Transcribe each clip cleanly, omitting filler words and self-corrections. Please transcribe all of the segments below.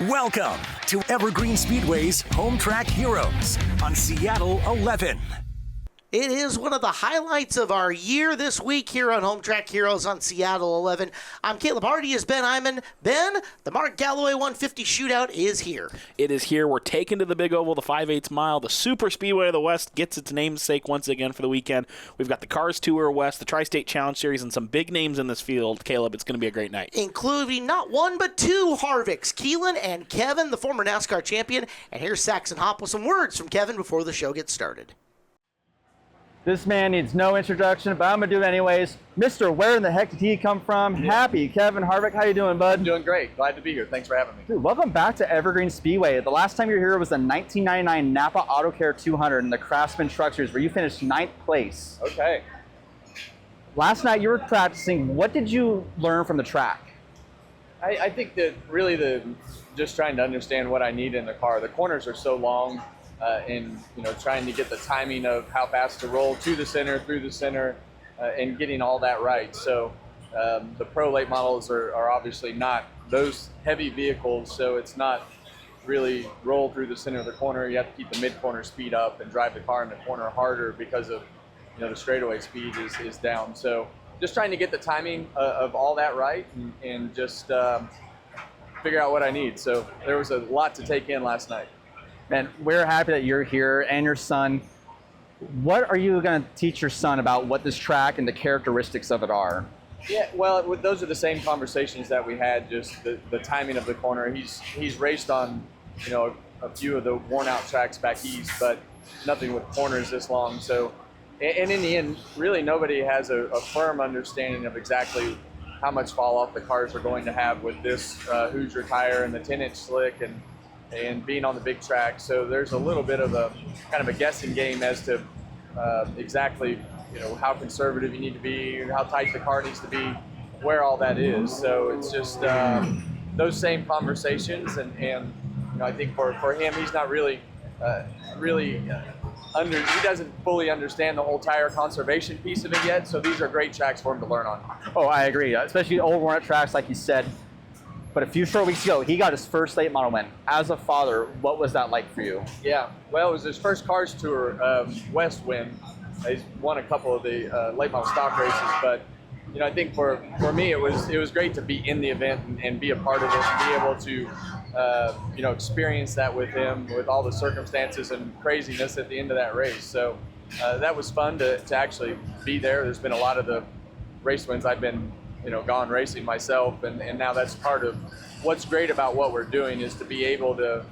Welcome to Evergreen Speedway's Home Track Heroes on Seattle 11. It is one of the highlights of our year this week here on Home Track Heroes on Seattle 11. I'm Caleb Hardy, is Ben Iman. Ben, the Mark Galloway 150 Shootout is here. It is here. We're taken to the Big Oval, the 5/8 mile. The Super Speedway of the West gets its namesake once again for the weekend. We've got the Cars Tour West, the Tri-State Challenge Series, and some big names in this field. Caleb, it's going to be a great night. Including not one, but two Harvicks, Keelan and Kevin, the former NASCAR champion. And here's Saxon Hopp with some words from Kevin before the show gets started. This man needs no introduction, but I'm going to do it anyways. Mr. Where in the heck did he come from? Yeah. Happy Kevin Harvick. How you doing, bud? I'm doing great. Glad to be here. Thanks for having me. Dude, welcome back to Evergreen Speedway. The last time you were here was the 1999 Napa Auto Care 200 in the Craftsman Truck Series, where you finished 9th place. Okay. Last night you were practicing. What did you learn from the track? I think that really just trying to understand what I need in the car. The corners are so long. And trying to get the timing of how fast to roll to the center, through the center, and getting all that right. So the pro late models are obviously not those heavy vehicles, so it's not really roll through the center of the corner. You have to keep the mid-corner speed up and drive the car in the corner harder because of the straightaway speed is down. So just trying to get the timing of all that right and just figure out what I need. So there was a lot to take in last night. And we're happy that you're here and your son. What are you going to teach your son about what this track and the characteristics of it are? Yeah, well, those are the same conversations that we had, just the timing of the corner. He's raced on, a few of the worn-out tracks back east, but nothing with corners this long. So, and in the end, really nobody has a firm understanding of exactly how much fall-off the cars are going to have with this Hoosier tire and the 10-inch slick and being on the big track. So there's a little bit of a kind of a guessing game as to exactly how conservative you need to be, how tight the car needs to be, where all that is. So it's just those same conversations, and I think for him, he's not really he doesn't fully understand the whole tire conservation piece of it yet. So these are great tracks for him to learn on. Oh, I agree, especially old worn out tracks like you said. But a few short weeks ago, he got his first late model win. As a father, what was that like for you? Yeah, well, it was his first Cars Tour West win. He's won a couple of the late model stock races, but I think for me it was great to be in the event and be a part of it and be able to experience that with him, with all the circumstances and craziness at the end of that race. So that was fun to actually be there. There's been a lot of the race wins I've been gone racing myself, and now that's part of what's great about what we're doing is to be able to,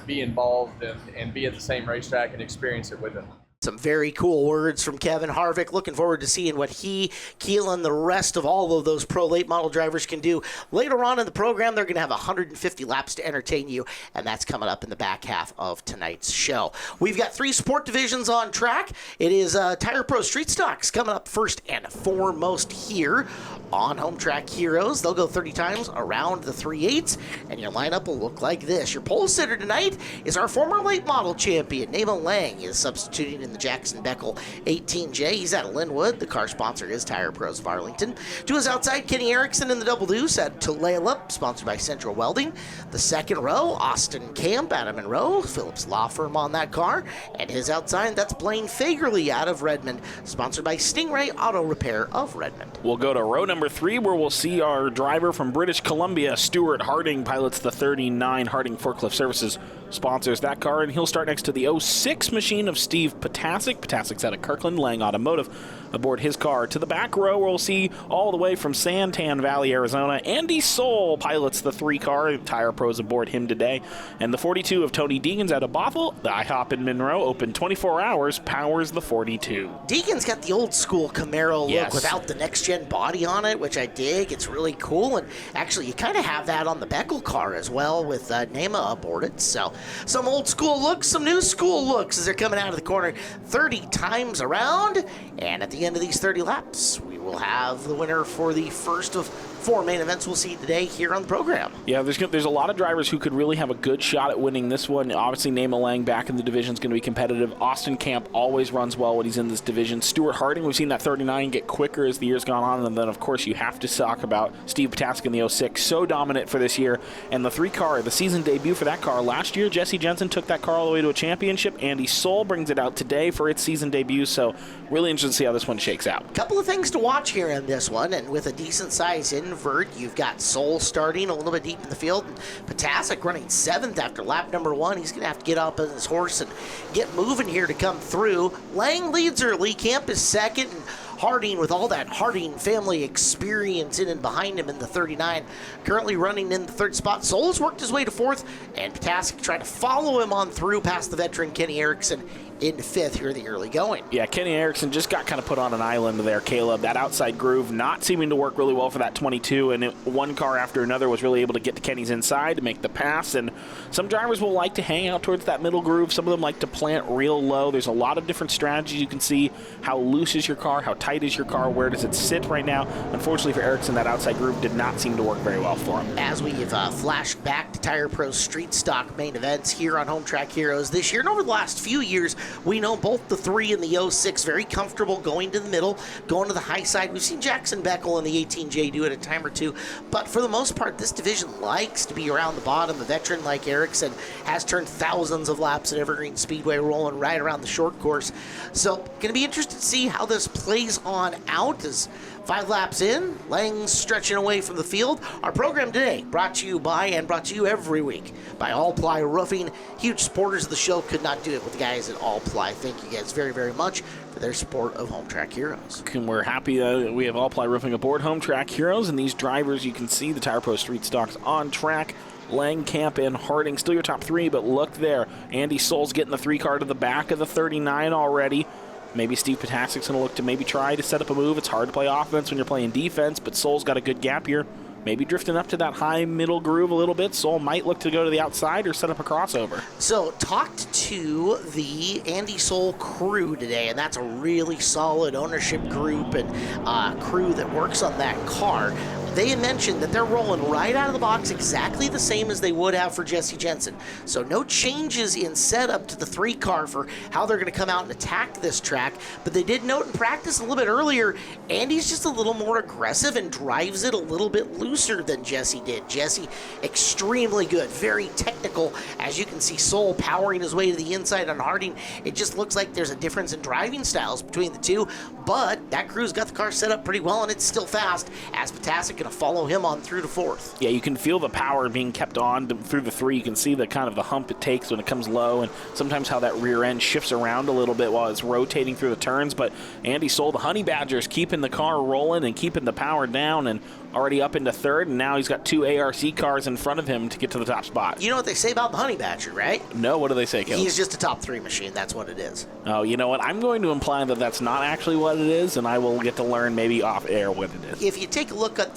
be involved and be at the same racetrack and experience it with them. Some very cool words from Kevin Harvick. Looking forward to seeing what he, Keelan, the rest of all of those pro late model drivers can do. Later on in the program, they're going to have 150 laps to entertain you, and that's coming up in the back half of tonight's show. We've got 3 sport divisions on track. It is Tire Pro Street Stocks coming up first and foremost here on Home Track Heroes. They'll go 30 times around the 3/8, and your lineup will look like this. Your pole sitter tonight is our former late model champion, Nemo Lang, is substituting in the Jackson Beckel 18J. He's out of Linwood. The car sponsor is Tire Pros of Arlington. To his outside, Kenny Erickson in the Double Deuce at Tulalip, sponsored by Central Welding. The second row, Austin Camp, Adam Monroe, Phillips Law Firm on that car. And his outside, that's Blaine Fagerly out of Redmond, sponsored by Stingray Auto Repair of Redmond. We'll go to row number 3, where we'll see our driver from British Columbia, Stuart Harding, pilots the 39 Harding Forklift Services, sponsors that car, and he'll start next to the 06 machine of Steve Potasek. Potasek's out of Kirkland, Lang Automotive, aboard his car. To the back row, we'll see all the way from Santan Valley, Arizona, Andy Soul pilots the 3 car. Tire Pros aboard him today. And the 42 of Tony Deegan's out of Bothell. The IHOP in Monroe, open 24 hours, powers the 42. Deegan's got the old school Camaro look without the next-gen body on it, which I dig. It's really cool. And actually, you kind of have that on the Beckel car as well with Nema aboard it. So some old school looks, some new school looks as they're coming out of the corner 30 times around. And at the end of these 30 laps, we will have the winner for the first of 4 main events we'll see today here on the program. Yeah, there's a lot of drivers who could really have a good shot at winning this one. Obviously, Nema Lang back in the division is going to be competitive. Austin Camp always runs well when he's in this division. Stuart Harding, we've seen that 39 get quicker as the year's gone on. And then, of course, you have to talk about Steve Ptacek in the 06. So dominant for this year. And the 3 car, the season debut for that car. Last year, Jesse Jensen took that car all the way to a championship. Andy Soul brings it out today for its season debut. So really interested to see how this one shakes out. Couple of things to watch here in this one, and with a decent size invert, you've got Soul starting a little bit deep in the field, and Ptacek running 7th after lap number 1. He's going to have to get up on his horse and get moving here to come through. Lang leads early, Camp is 2nd, and Harding, with all that Harding family experience in and behind him in the 39, currently running in the 3rd spot. Soul has worked his way to 4th, and Ptacek trying to follow him on through past the veteran Kenny Erickson in 5th here in the early going. Yeah, Kenny Erickson just got kind of put on an island there, Caleb. That outside groove not seeming to work really well for that 22, and one car after another was really able to get to Kenny's inside to make the pass, and some drivers will like to hang out towards that middle groove. Some of them like to plant real low. There's a lot of different strategies. You can see how loose is your car, how tight is your car, where does it sit right now. Unfortunately for Erickson, that outside groove did not seem to work very well for him. As we have flashed back to Tire Pro Street Stock main events here on Home Track Heroes this year, and over the last few years, we know both the 3 and the 06 very comfortable going to the middle, going to the high side. We've seen Jackson Beckel and the 18J do it a time or two, but for the most part, this division likes to be around the bottom. A veteran like Erickson has turned thousands of laps at Evergreen Speedway, rolling right around the short course. So, going to be interested to see how this plays on out as 5 laps in, Lang's stretching away from the field. Our program today brought to you by, and brought to you every week, by All Ply Roofing. Huge supporters of the show, could not do it with the guys at All Ply. Thank you guys very, very much for their support of Home Track Heroes. And we're happy that we have All Ply Roofing aboard Home Track Heroes, and these drivers, you can see the Tire Pro Street Stocks on track. Lang, Camp, and Harding still your top 3, but look there. Andy Soul's getting the 3 car to the back of the 39 already. Maybe Steve Ptacek's going to look to maybe try to set up a move. It's hard to play offense when you're playing defense, but Soul's got a good gap here. Maybe drifting up to that high middle groove a little bit. Soul might look to go to the outside or set up a crossover. So, talked to the Andy Soul crew today, and that's a really solid ownership group and crew that works on that car. They mentioned that they're rolling right out of the box exactly the same as they would have for Jesse Jensen. So no changes in setup to the 3 car for how they're going to come out and attack this track. But they did note in practice a little bit earlier, Andy's just a little more aggressive and drives it a little bit looser than Jesse did. Jesse, extremely good, very technical. As you can see, Soul powering his way to the inside on Harding. It just looks like there's a difference in driving styles between the two. But that crew's got the car set up pretty well, and it's still fast, as Ptacek to follow him on through to 4th. Yeah, you can feel the power being kept on through the 3. You can see the kind of the hump it takes when it comes low, and sometimes how that rear end shifts around a little bit while it's rotating through the turns. But Andy Soul, the Honey Badgers, keeping the car rolling and keeping the power down, and already up into 3rd, and now he's got 2 ARC cars in front of him to get to the top spot. You know what they say about the Honey Badger, right? No, what do they say, Caleb? He's just a top 3 machine. That's what it is. Oh, you know what? I'm going to imply that that's not actually what it is, and I will get to learn maybe off air what it is. If you take a look at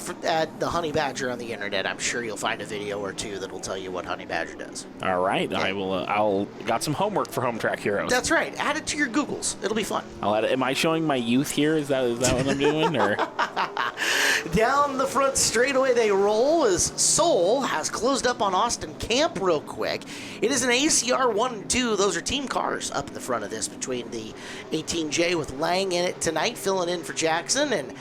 the Honey Badger on the internet, I'm sure you'll find a video or 2 that will tell you what Honey Badger does. All right, yeah. I'll got some homework for Home Track Heroes. That's right. Add it to your Googles. It'll be fun. I'll add it. Am I showing my youth here? Is that what I'm doing? Or down the front straightaway they roll as Soul has closed up on Austin Camp real quick. It is an ACR 1 and 2. Those are team cars up in the front of this between the 18J with Lang in it tonight, filling in for Jackson, and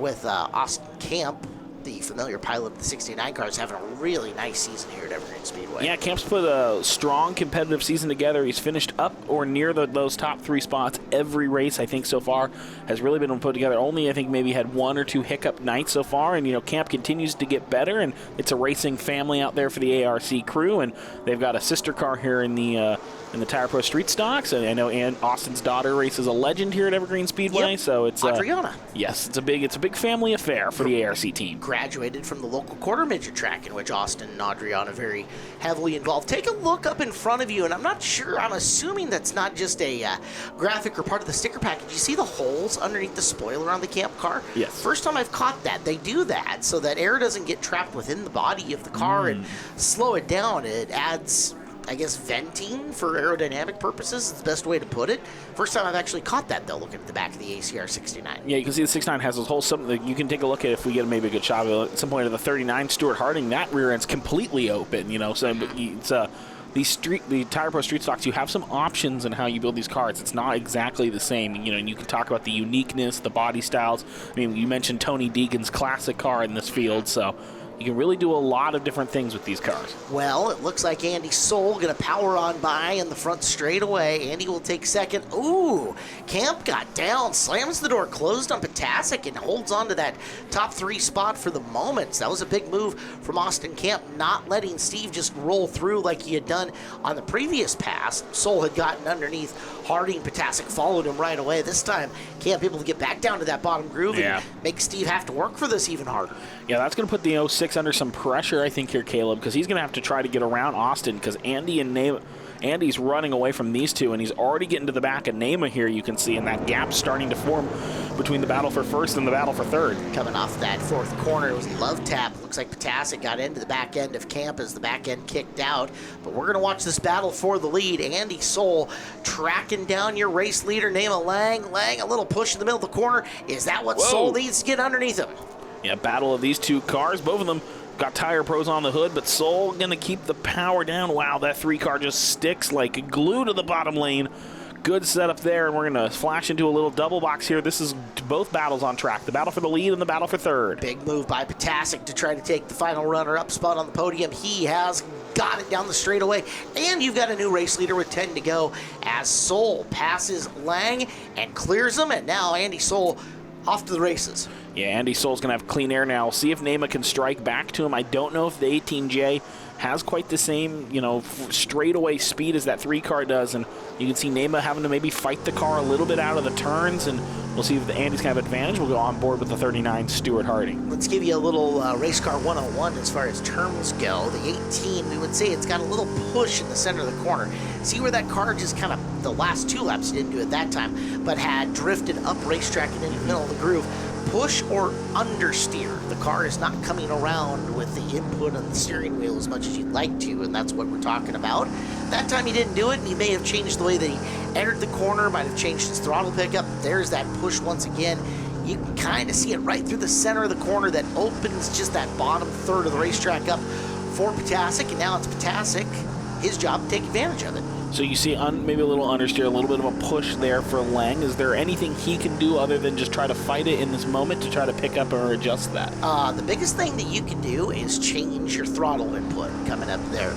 with Austin Camp, the familiar pilot of the 69 cars, having a really nice season here at Evergreen Speedway. Yeah, Camp's put a strong competitive season together. He's finished up or near those top 3 spots every race, I think, so far. Has really been put together. Only, I think, maybe had 1 or 2 hiccup nights so far. And, you know, Camp continues to get better, and it's a racing family out there for the ARC crew. And they've got a sister car here in the Tire Pro Street Stocks. And I know Austin's daughter races a Legend here at Evergreen Speedway. Yep. So it's Adriana. Yes, it's a big family affair for the ARC team. Graduated from the local quarter midget track in which Austin and Adriana very heavily involved. Take a look up in front of you, and I'm not sure, I'm assuming that's not just a graphic or part of the sticker package. You see the holes underneath the spoiler on the Camp car? Yes. First time I've caught that. They do that so that air doesn't get trapped within the body of the car and slow it down. It adds I guess, venting for aerodynamic purposes is the best way to put it. First time I've actually caught that, though, looking at the back of the ACR 69. Yeah, you can see the 69 has this whole something that you can take a look at if we get maybe a good shot of it. At some point of the 39 Stuart Harding, that rear end's completely open, you know, so it's the Tire Pro Street Stocks, you have some options in how you build these cars. It's not exactly the same, you know, and you can talk about the uniqueness, the body styles. I mean, you mentioned Tony Deegan's classic car in this field, so you can really do a lot of different things with these cars. Well, it looks like Andy Soul going to power on by in the front straightaway. Andy will take second. Ooh, Camp got down, slams the door closed on Potasic, and holds on to that top 3 spot for the moment. So that was a big move from Austin Camp, not letting Steve just roll through like he had done on the previous pass. Soul had gotten underneath Harding. Potasic followed him right away. This time, Camp able to get back down to that bottom groove and make Steve have to work for this even harder. Yeah, that's going to put the 06 under some pressure, I think, here, Caleb, because he's going to have to try to get around Austin, because Andy's running away from these two, and he's already getting to the back of Nema here, you can see, and that gap's starting to form between the battle for first and the battle for third. Coming off that 4th corner, it was a love tap. Looks like Potasic got into the back end of Camp as the back end kicked out. But we're going to watch this battle for the lead. Andy Soul tracking down your race leader, Nema Lang. Lang, a little push in the middle of the corner. Is that what Soul needs to get underneath him? Yeah, battle of these two cars. Both of them got Tire Pros on the hood, but Soul going to keep the power down. Wow, that 3 car just sticks like glue to the bottom lane. Good setup there, and we're going to flash into a little double box here. This is both battles on track, the battle for the lead and the battle for third. Big move by Potasic to try to take the final runner-up spot on the podium. He has got it down the straightaway, and you've got a new race leader with 10 to go as Soul passes Lang and clears him, and now Andy Soul off to the races. Yeah, Andy Soul's going to have clean air now. We'll see if Nema can strike back to him. I don't know if the 18J has quite the same, you know, straightaway speed as that 3 car does, and you can see Nema having to maybe fight the car a little bit out of the turns, and we'll see if the Andy's going to have advantage. We'll go on board with the 39 Stuart Harding. Let's give you a little race car 101 as far as terms go. The 18, we would say it's got a little push in the center of the corner. See where that car just kind of, the last 2 laps didn't do it that time, but had drifted up racetrack and into the middle of the groove. Push or understeer. The car is not coming around with the input on the steering wheel as much as you'd like to, and that's what we're talking about. That time he didn't do it, and he may have changed the way that he entered the corner, might have changed his throttle pickup. There's that push once again. You can kind of see it right through the center of the corner that opens just that bottom third of the racetrack up for Potasic, and now it's Potasic, his job to take advantage of it. So you see maybe a little understeer, a little bit of a push there for Lang. Is there anything he can do other than just try to fight it in this moment to try to pick up or adjust that? The biggest thing that you can do is change your throttle input coming up there.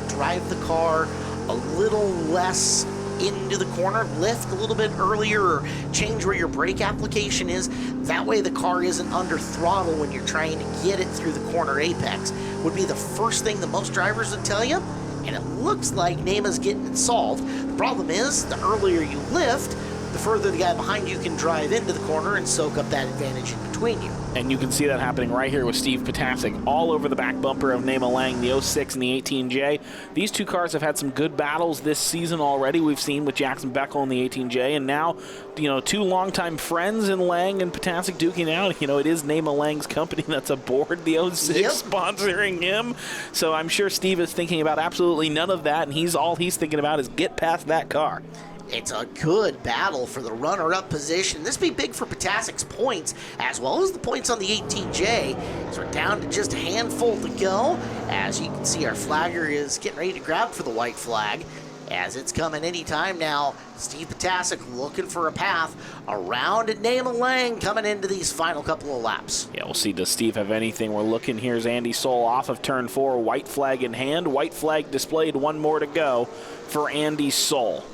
Drive the car a little less into the corner, lift a little bit earlier, or change where your brake application is. That way the car isn't under throttle when you're trying to get it through the corner apex. Would be the first thing that most drivers would tell you. And it looks like Nema's getting it solved. The problem is, the earlier you lift, the further the guy behind you can drive into the corner and soak up that advantage in between you. And you can see that happening right here with Steve Potasic all over the back bumper of Nema Lang, the 06 and the 18J. These 2 cars have had some good battles this season already. We've seen with Jackson Beckel and the 18J, and now, you know, 2 longtime friends in Lang and Potasic duking out. You know, it is Nema Lang's company that's aboard the 06 sponsoring him. So I'm sure Steve is thinking about absolutely none of that, and all he's thinking about is get past that car. It's a good battle for the runner-up position. This would be big for Potasic's points, as well as the points on the 18J. As we're down to just a handful to go. As you can see, our flagger is getting ready to grab for the white flag, as it's coming anytime now. Steve Potasic looking for a path around at Nema Lang coming into these final couple of laps. Yeah, we'll see. Does Steve have anything? We're looking. Here's Andy Soul off of turn 4, white flag in hand. White flag displayed, 1 more to go for Andy Soul.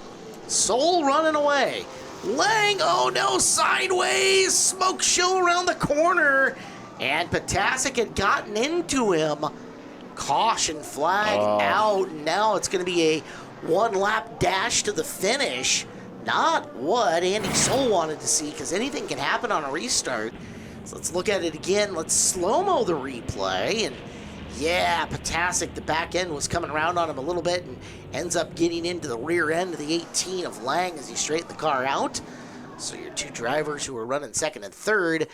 Soul running away. Lang, oh no, sideways. Smoke show around the corner. And Potasic had gotten into him. Caution flag out. Now it's going to be a 1-lap dash to the finish. Not what Andy Soul wanted to see, because anything can happen on a restart. So let's look at it again. Let's slow-mo the replay. And yeah, Potasic, the back end was coming around on him a little bit and ends up getting into the rear end of the 18 of Lang as he straightened the car out. So your two drivers who are running second and third,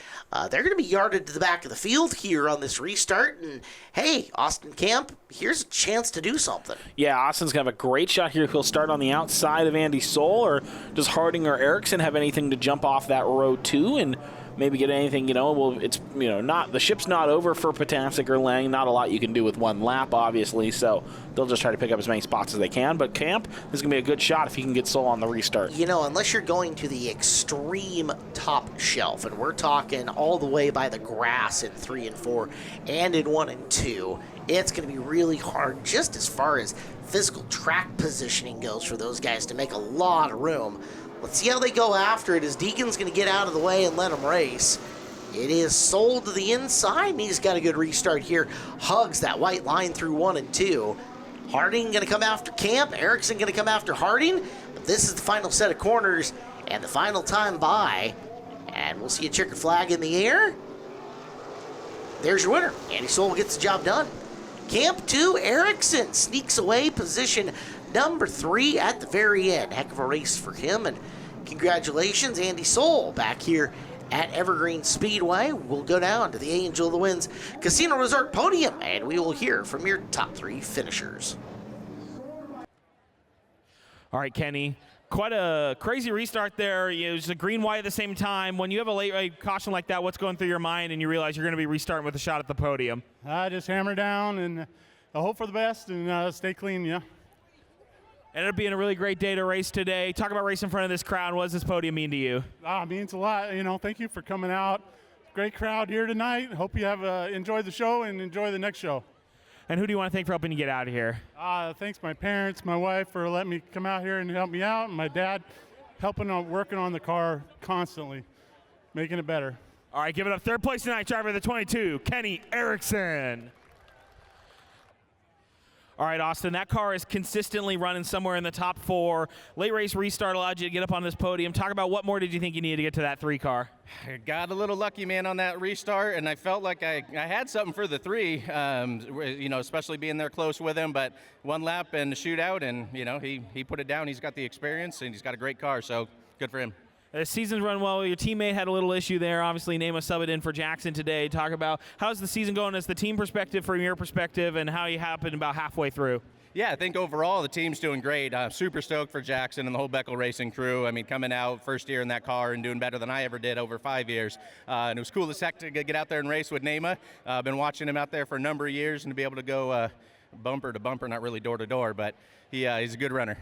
they're going to be yarded to the back of the field here on this restart. And, hey, Austin Camp, here's a chance to do something. Yeah, Austin's going to have a great shot here. He'll start on the outside of Andy Soul, or does Harding or Erickson have anything to jump off that row too and maybe get anything, well, it's, not, the ship's not over for Potasek or Lang. Not a lot you can do with one lap, obviously, so they'll just try to pick up as many spots as they can. But Camp, this is going to be a good shot if he can get Soul on the restart. Unless you're going to the extreme top shelf, and we're talking all the way by the grass in 3 and 4 and in 1 and 2, it's going to be really hard just as far as physical track positioning goes for those guys to make a lot of room. Let's see how they go after it as Deegan's going to get out of the way and let him race. It is Soul to the inside, and he's got a good restart here. Hugs that white line through 1 and 2. Harding going to come after Camp. Erickson going to come after Harding. But this is the final set of corners and the final time by. And we'll see a checkered flag in the air. There's your winner. Andy Soul gets the job done. Camp 2, Erickson sneaks away, position number 3 at the very end. Heck of a race for him, and congratulations, Andy Soul, back here at Evergreen Speedway. We'll go down to the Angel of the Winds Casino Resort podium, and we will hear from your top 3 finishers. All right, Kenny. Quite a crazy restart there. It was a green, white at the same time. When you have a late caution like that, what's going through your mind and you realize you're going to be restarting with a shot at the podium? I just hammer down and hope for the best and stay clean, yeah. Ended up being a really great day to race today. Talk about racing in front of this crowd. What does this podium mean to you? It means a lot. Thank you for coming out. Great crowd here tonight. Hope you have enjoyed the show and enjoy the next show. And who do you want to thank for helping you get out of here? Thanks my parents, my wife for letting me come out here and help me out, and my dad working on the car constantly, making it better. All right, give it up. Third place tonight, driver of the 22, Kenny Erickson. All right, Austin, that car is consistently running somewhere in the top 4. Late race restart allowed you to get up on this podium. Talk about what more did you think you needed to get to that 3 car? I got a little lucky, man, on that restart, and I felt like I had something for the 3, especially being there close with him. But one lap and the shootout, and, he put it down. He's got the experience, and he's got a great car, so good for him. The season's run well. Your teammate had a little issue there. Obviously, Nema subbed in for Jackson today. Talk about how's the season going as the team perspective from your perspective and how you happened about halfway through. Yeah, I think overall the team's doing great. Super stoked for Jackson and the whole BECU Racing crew. I mean, coming out first year in that car and doing better than I ever did over 5 years. And it was cool as heck to get out there and race with Nema. I've been watching him out there for a number of years and to be able to go bumper to bumper, not really door to door, but he's a good runner.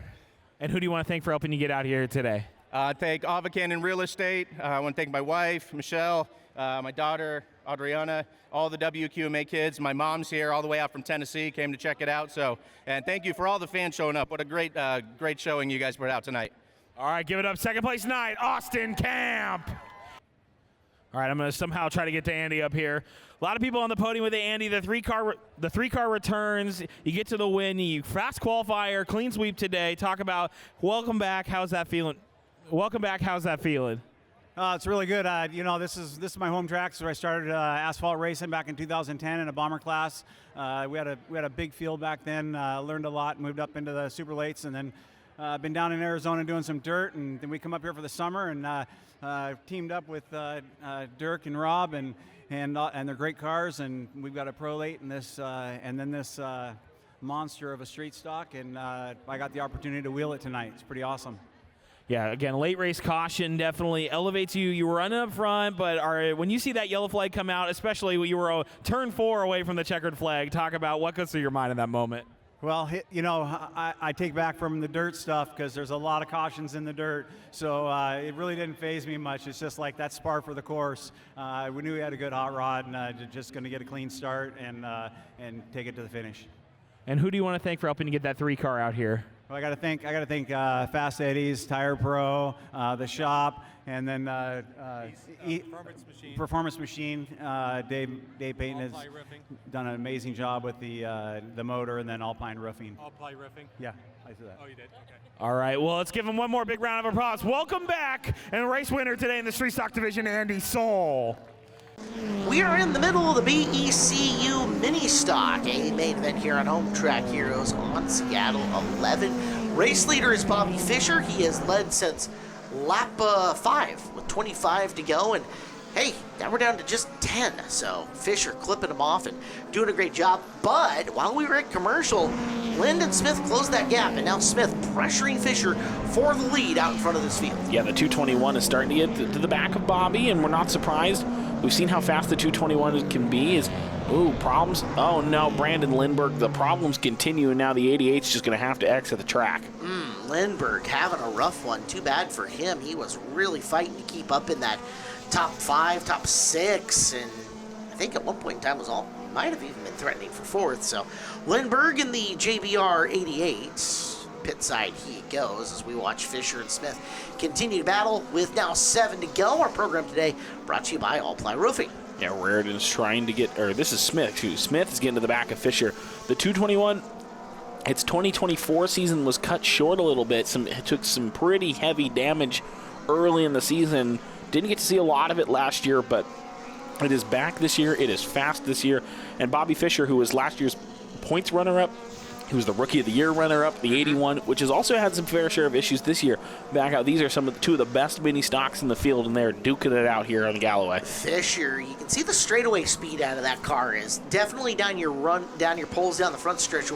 And who do you want to thank for helping you get out here today? Thank Avacan Real Estate. I want to thank my wife, Michelle, my daughter, Adriana, all the WQMA kids. My mom's here all the way out from Tennessee, came to check it out. And thank you for all the fans showing up. What a great showing you guys put out tonight. All right, give it up. Second place tonight, Austin Camp. All right, I'm going to somehow try to get to Andy up here. A lot of people on the podium with Andy. The three car returns. You get to the win. You fast qualifier, clean sweep today. Talk about welcome back. How's that feeling? Welcome back. How's that feeling? It's really good. This is my home track. So I started asphalt racing back in 2010 in a bomber class. We had a big field back then. Learned a lot. Moved up into the super lates, and then been down in Arizona doing some dirt. And then we come up here for the summer and teamed up with Dirk and Rob and they're great cars. And we've got a Pro Late and this monster of a street stock. And I got the opportunity to wheel it tonight. It's pretty awesome. Yeah, again, late race caution definitely elevates you. You were running up front, but when you see that yellow flag come out, especially when you were turn 4 away from the checkered flag, talk about what goes through your mind in that moment. Well, I take back from the dirt stuff because there's a lot of cautions in the dirt, so it really didn't faze me much. It's just like that spark for the course. We knew we had a good hot rod and just going to get a clean start and take it to the finish. And who do you want to thank for helping to get that 3 car out here? Well, I got to thank Fast Eddie's, Tire Pro, the shop, and then Performance Machine. Dave Payton has done an amazing job with the motor, and then Alpine Roofing. Alpine Roofing? Yeah, I said that. Oh, you did? Okay. All right, well, let's give him one more big round of applause. Welcome back, and race winner today in the Street Stock Division, Andy Soul. We are in the middle of the BECU Mini Stock, a main event here on Home Track Heroes on Seattle 11. Race leader is Bobby Fisher. He has led since lap 5 with 25 to go, and hey, now we're down to just 10. So Fisher clipping him off and doing a great job. But while we were at commercial, Lyndon Smith closed that gap, and now Smith pressuring Fisher for the lead out in front of this field. Yeah, the 221 is starting to get to the back of Bobby, and we're not surprised. We've seen how fast the 221 can be. Problems. Oh no, Brandon Lindbergh, the problems continue, and now the 88's just going to have to exit the track. Lindbergh having a rough one. Too bad for him. He was really fighting to keep up in that top 5, top 6, and I think at one point in time might have even been threatening for 4th. So Lindbergh in the JBR 88. Pit side he goes as we watch Fisher and Smith continue to battle with now 7 to go. Our program today brought to you by All Ply Roofing. Yeah, Raritan's trying to get, or this is Smith, Smith is getting to the back of Fisher. The 221, its 2024 season was cut short a little bit. It took some pretty heavy damage early in the season. Didn't get to see a lot of it last year, but it is back this year. It is fast this year. And Bobby Fisher, who was last year's points runner-up, he was the Rookie of the Year runner-up, the 81, which has also had some fair share of issues this year. Back out, these are two of the best mini stocks in the field, and they're duking it out here on Galloway. Fisher, you can see the straightaway speed out of that car is definitely down your poles down the front stretch.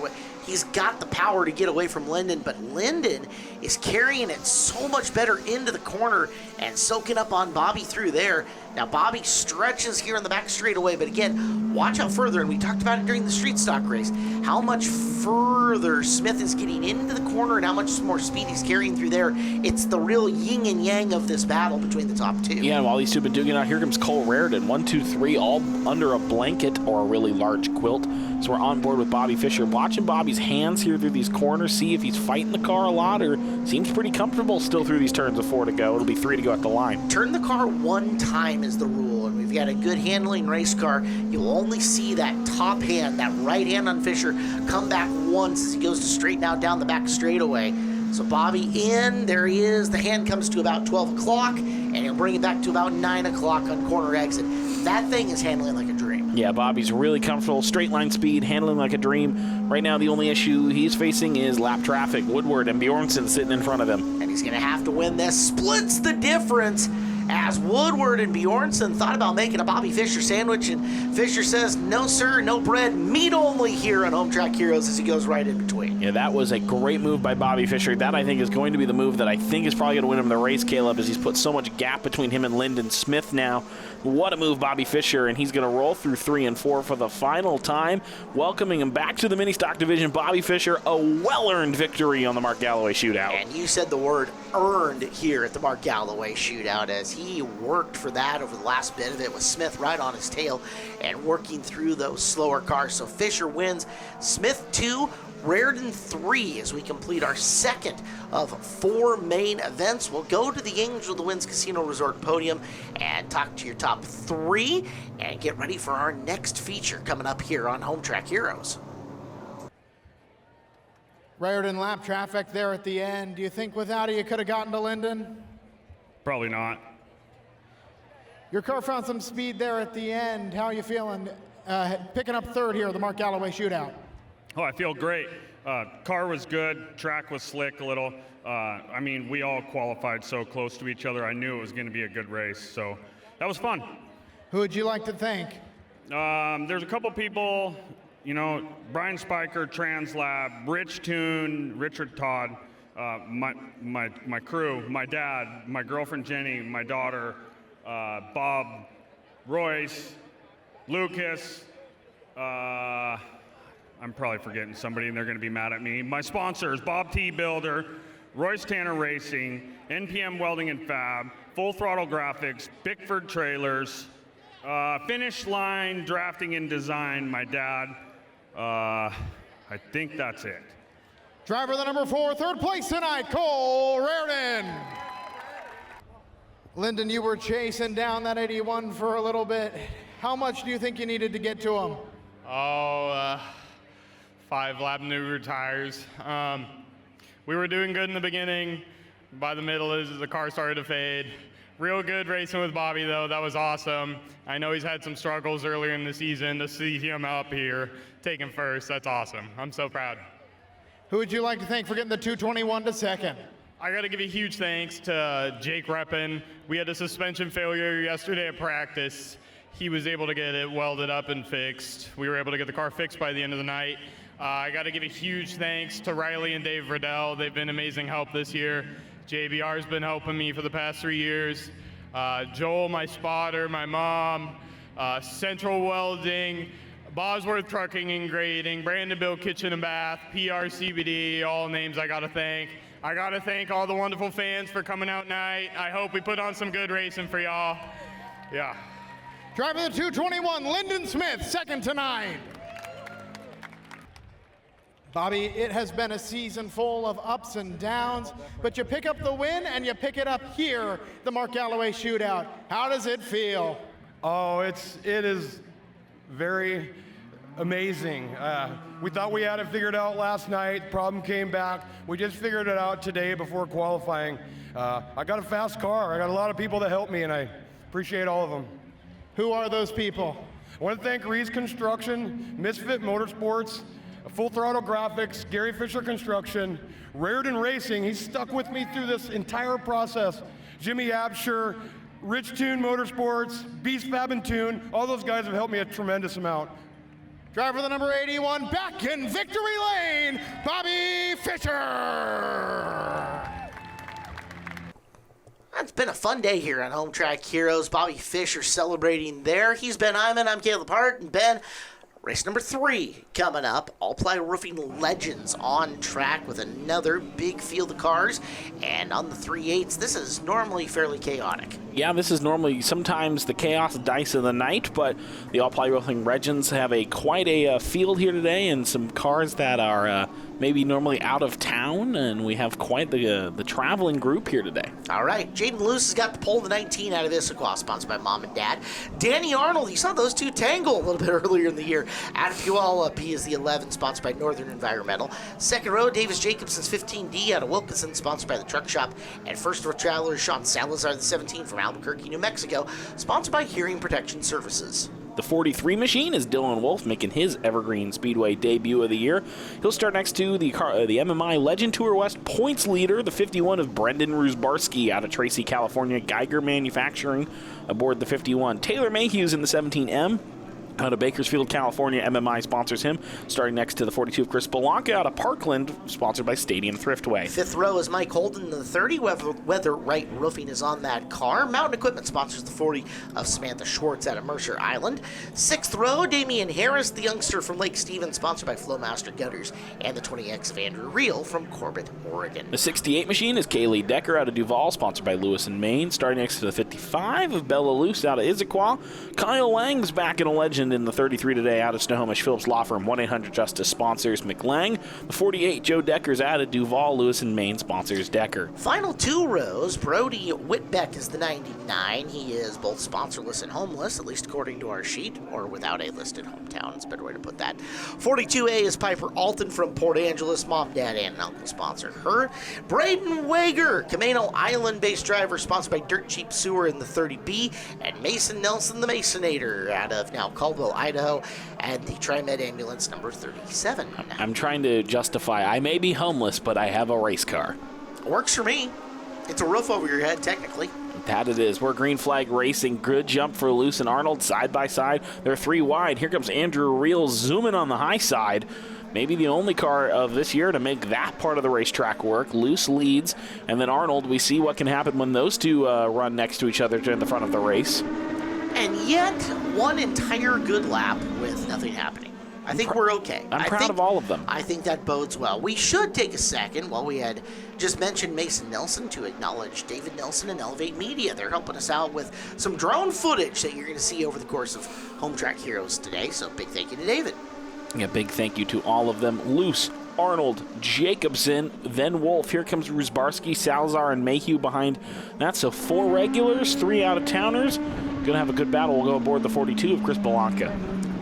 He's got the power to get away from Lyndon, but Lyndon is carrying it so much better into the corner and soaking up on Bobby through there. Now, Bobby stretches here in the back straightaway, but again, watch out further, and we talked about it during the street stock race, how much further Smith is getting into the corner and how much more speed he's carrying through there. It's the real yin and yang of this battle between the top 2. Yeah, and while these two have been doing it out, here comes Cole Raritan. 1, 2, 3, all under a blanket or a really large quilt. So we're on board with Bobby Fisher. Watching Bobby's hands here through these corners, see if he's fighting the car a lot or seems pretty comfortable still through these turns with 4 to go. It'll be 3 to go at the line. Turn the car one time is the rule, and we've got a good handling race car. You'll only see that top hand, that right hand on Fisher, come back once as he goes to straighten out down the back straightaway. So Bobby in, there he is. The hand comes to about 12 o'clock, and he'll bring it back to about 9 o'clock on corner exit. That thing is handling like a dream. Yeah, Bobby's really comfortable, straight line speed, handling like a dream. Right now, the only issue he's facing is lap traffic. Woodward and Bjornsson sitting in front of him. And he's going to have to win this. Splits the difference as Woodward and Bjornsson thought about making a Bobby Fisher sandwich, and Fisher says, no sir, no bread, meat only here on Home Track Heroes, as he goes right in between. Yeah, that was a great move by Bobby Fisher. That, I think, is going to be the move that I think is probably going to win him the race, Caleb, as he's put so much gap between him and Lyndon Smith now. What a move, Bobby Fisher, and he's going to roll through 3 and 4 for the final time, welcoming him back to the mini stock division. Bobby Fisher, a well-earned victory on the Mark Galloway Shootout. And you said the word earned here at the Mark Galloway Shootout, as he worked for that over the last bit of it with Smith right on his tail and working through those slower cars. So Fisher wins, Smith 2, Raritan 3 as we complete our second of 4 main events. We'll go to the Angel of the Winds Casino Resort podium and talk to your top 3 and get ready for our next feature coming up here on Home Track Heroes. Raritan, lap traffic there at the end. Do you think without it you could have gotten to Lyndon? Probably not. Your car found some speed there at the end. How are you feeling picking up 3rd here at the Mark Galloway Shootout? Oh, I feel great. Car was good. Track was slick a little. I mean, we all qualified so close to each other. I knew it was going to be a good race. So that was fun. Who would you like to thank? There's a couple people, you know, Brian Spiker, Translab, Rich Toon, Richard Todd, my crew, my dad, my girlfriend Jenny, my daughter, Bob, Royce, Lucas, I'm probably forgetting somebody and they're going to be mad at me. My sponsors, Bob T. Builder, Royce Tanner Racing, NPM Welding and Fab, Full Throttle Graphics, Bickford Trailers, Finish Line Drafting and Design, my dad. I think that's it. Driver the number 4, 3rd place tonight, Cole Raritan. Lyndon, you were chasing down that 81 for a little bit. How much do you think you needed to get to him? 5 lap new tires. We were doing good in the beginning. By the middle, the car started to fade. Real good racing with Bobby, though. That was awesome. I know he's had some struggles earlier in the season. To see him up here, taking first, that's awesome. I'm so proud. Who would you like to thank for getting the 221 to 2nd? I got to give a huge thanks to Jake Reppin. We had a suspension failure yesterday at practice. He was able to get it welded up and fixed. We were able to get the car fixed by the end of the night. I got to give a huge thanks to Riley and Dave Riddell. They've been amazing help this year. JBR's been helping me for the past 3 years. Joel, my spotter, my mom, Central Welding, Bosworth Trucking and Grading, Brandon Bill Kitchen and Bath, PR CBD, all names I got to thank. I got to thank all the wonderful fans for coming out tonight. I hope we put on some good racing for y'all. Yeah. Driver of the 221, Lyndon Smith, second to 9. Bobby, it has been a season full of ups and downs, but you pick up the win and you pick it up here, the Mark Galloway Shootout. How does it feel? Oh, it is very amazing. We thought we had it figured out last night. Problem came back. We just figured it out today before qualifying. I got a fast car. I got a lot of people that helped me, and I appreciate all of them. Who are those people? I want to thank Reed's Construction, Misfit Motorsports, Full Throttle Graphics, Gary Fisher Construction, Raritan Racing. He's stuck with me through this entire process. Jimmy Absher, Rich Tune Motorsports, Beast Fab and Tune. All those guys have helped me a tremendous amount. Driver the number 81, back in victory lane, Bobby Fisher. It's been a fun day here on Home Track Heroes. Bobby Fisher celebrating there. He's Ben Iman. I'm Caleb Hart. And Ben, race number 3 coming up. All-Ply Roofing Legends on track with another big field of cars. And on the 3/8, this is normally fairly chaotic. Yeah, this is normally sometimes the chaos dice of the night, but the All-Ply Roofing Legends have quite a field here today and some cars that are maybe normally out of town, and we have quite the traveling group here today. All right, Jaden Luce has got the pole of the 19 out of Issaquah, sponsored by Mom and Dad. Danny Arnold, you saw those two tangle a little bit earlier in the year. Out of Puyallup, he is the 11, sponsored by Northern Environmental. Second row, Davis Jacobson's 15D out of Wilkinson, sponsored by the Truck Shop. And first row traveler, Sean Salazar, the 17 from Albuquerque, New Mexico, sponsored by Hearing Protection Services. The 43 machine is Dylan Wolf making his Evergreen Speedway debut of the year. He'll start next to the MMI Legend Tour West points leader, the 51 of Brendan Rusbarski out of Tracy, California, Geiger Manufacturing aboard the 51. Taylor Mayhew's in the 17M. Out of Bakersfield, California, MMI sponsors him. Starting next to the 42 of Chris Belanca out of Parkland, sponsored by Stadium Thriftway. Fifth row is Mike Holden in the 30. Weather Right Roofing is on that car. Mountain Equipment sponsors the 40 of Samantha Schwartz out of Mercer Island. Sixth row, Damian Harris, the youngster from Lake Stevens, sponsored by Flowmaster Gutters. And the 20X of Andrew Reel from Corbett, Oregon. The 68 machine is Kaylee Decker out of Duval, sponsored by Lewis and Maine. Starting next to the 55 of Bella Luce out of Issaquah. Kyle Lang's back in a Legend in the 33 today out of Snohomish. Phillips Law Firm 1-800-JUSTICE sponsors McLang. The 48, Joe Decker's out of Duval. Lewis and Maine sponsors Decker. Final 2 rows, Brody Whitbeck is the 99. He is both sponsorless and homeless, at least according to our sheet, or without a listed hometown. It's a better way to put that. 42A is Piper Alton from Port Angeles. Mom, Dad, and Uncle sponsor her. Braden Wager, Camano Island-based driver, sponsored by Dirt Cheap Sewer in the 30B. And Mason Nelson, the Masonator, out of now Caldwell, Idaho, and the TriMed Ambulance number 37. I'm trying to justify, I may be homeless, but I have a race car. Works for me. It's a roof over your head, technically. That it is. We're Green Flag Racing. Good jump for Luce and Arnold, side by side. They're 3 wide. Here comes Andrew Reel zooming on the high side. Maybe the only car of this year to make that part of the racetrack work. Luce leads, and then Arnold, we see what can happen when those two run next to each other during the front of the race. And yet, one entire good lap with nothing happening. I think we're okay. I'm proud of all of them. I think that bodes well. We should take a second while we had just mentioned Mason Nelson to acknowledge David Nelson and Elevate Media. They're helping us out with some drone footage that you're going to see over the course of Home Track Heroes today. So big thank you to David. Yeah, big thank you to all of them. Luce, Arnold, Jacobson, then Wolf. Here comes Rusbarski, Salazar, and Mayhew behind that. So 4 regulars, 3 out-of-towners. Gonna have a good battle. We'll go aboard the 42 of Chris Belanca.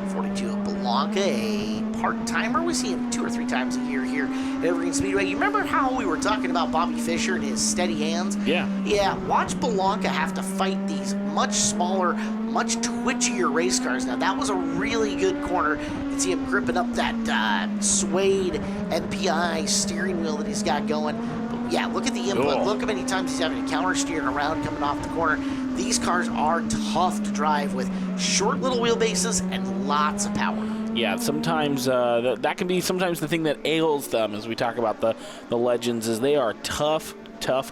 42 of Belanca, a part-timer. We see him 2 or 3 times a year here at Evergreen Speedway. You remember how we were talking about Bobby Fisher and his steady hands? Yeah. Yeah, watch Belanca have to fight these much smaller, much twitchier race cars. Now, that was a really good corner. You can see him gripping up that suede MPI steering wheel that he's got going. But Yeah, look at the input. Look how many times he's having to counter steering around coming off the corner. These cars are tough to drive with short little wheelbases and lots of power. Yeah, sometimes that can be sometimes the thing that ails them as we talk about the Legends is they are tough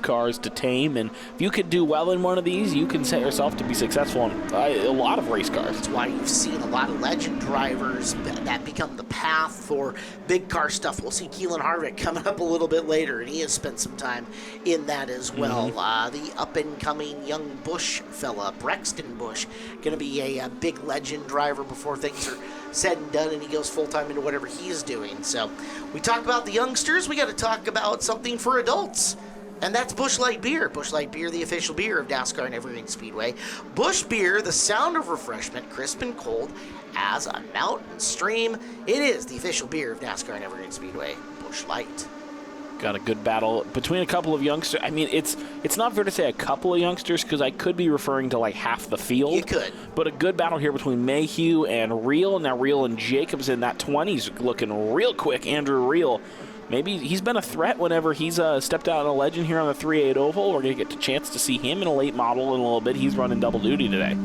cars to tame, and if you could do well in one of these, you can set yourself to be successful in a lot of race cars. That's why you've seen a lot of Legend drivers that become the path for big car stuff. We'll see Keelan Harvick coming up a little bit later, and he has spent some time in that as well. The up-and-coming young Busch fella, Brexton Busch, going to be a big Legend driver before things are said and done, and he goes full-time into whatever he's doing. So we talk about the youngsters. We got to talk about something for adults. And that's Busch Light Beer. Busch Light Beer, the official beer of NASCAR and Evergreen Speedway. Busch Beer, the sound of refreshment, crisp and cold as a mountain stream. It is the official beer of NASCAR and Evergreen Speedway. Busch Light. Got a good battle between a couple of youngsters. I mean, it's not fair to say a couple of youngsters because I could be referring to like half the field. You could. But a good battle here between Mayhew and Reel. Now Reel and Jacobs in that 20s looking real quick. Andrew Reel. Maybe he's been a threat whenever he's stepped out in a Legend here on the 3.8 oval. We're going to get a chance to see him in a late model in a little bit. He's running double duty today.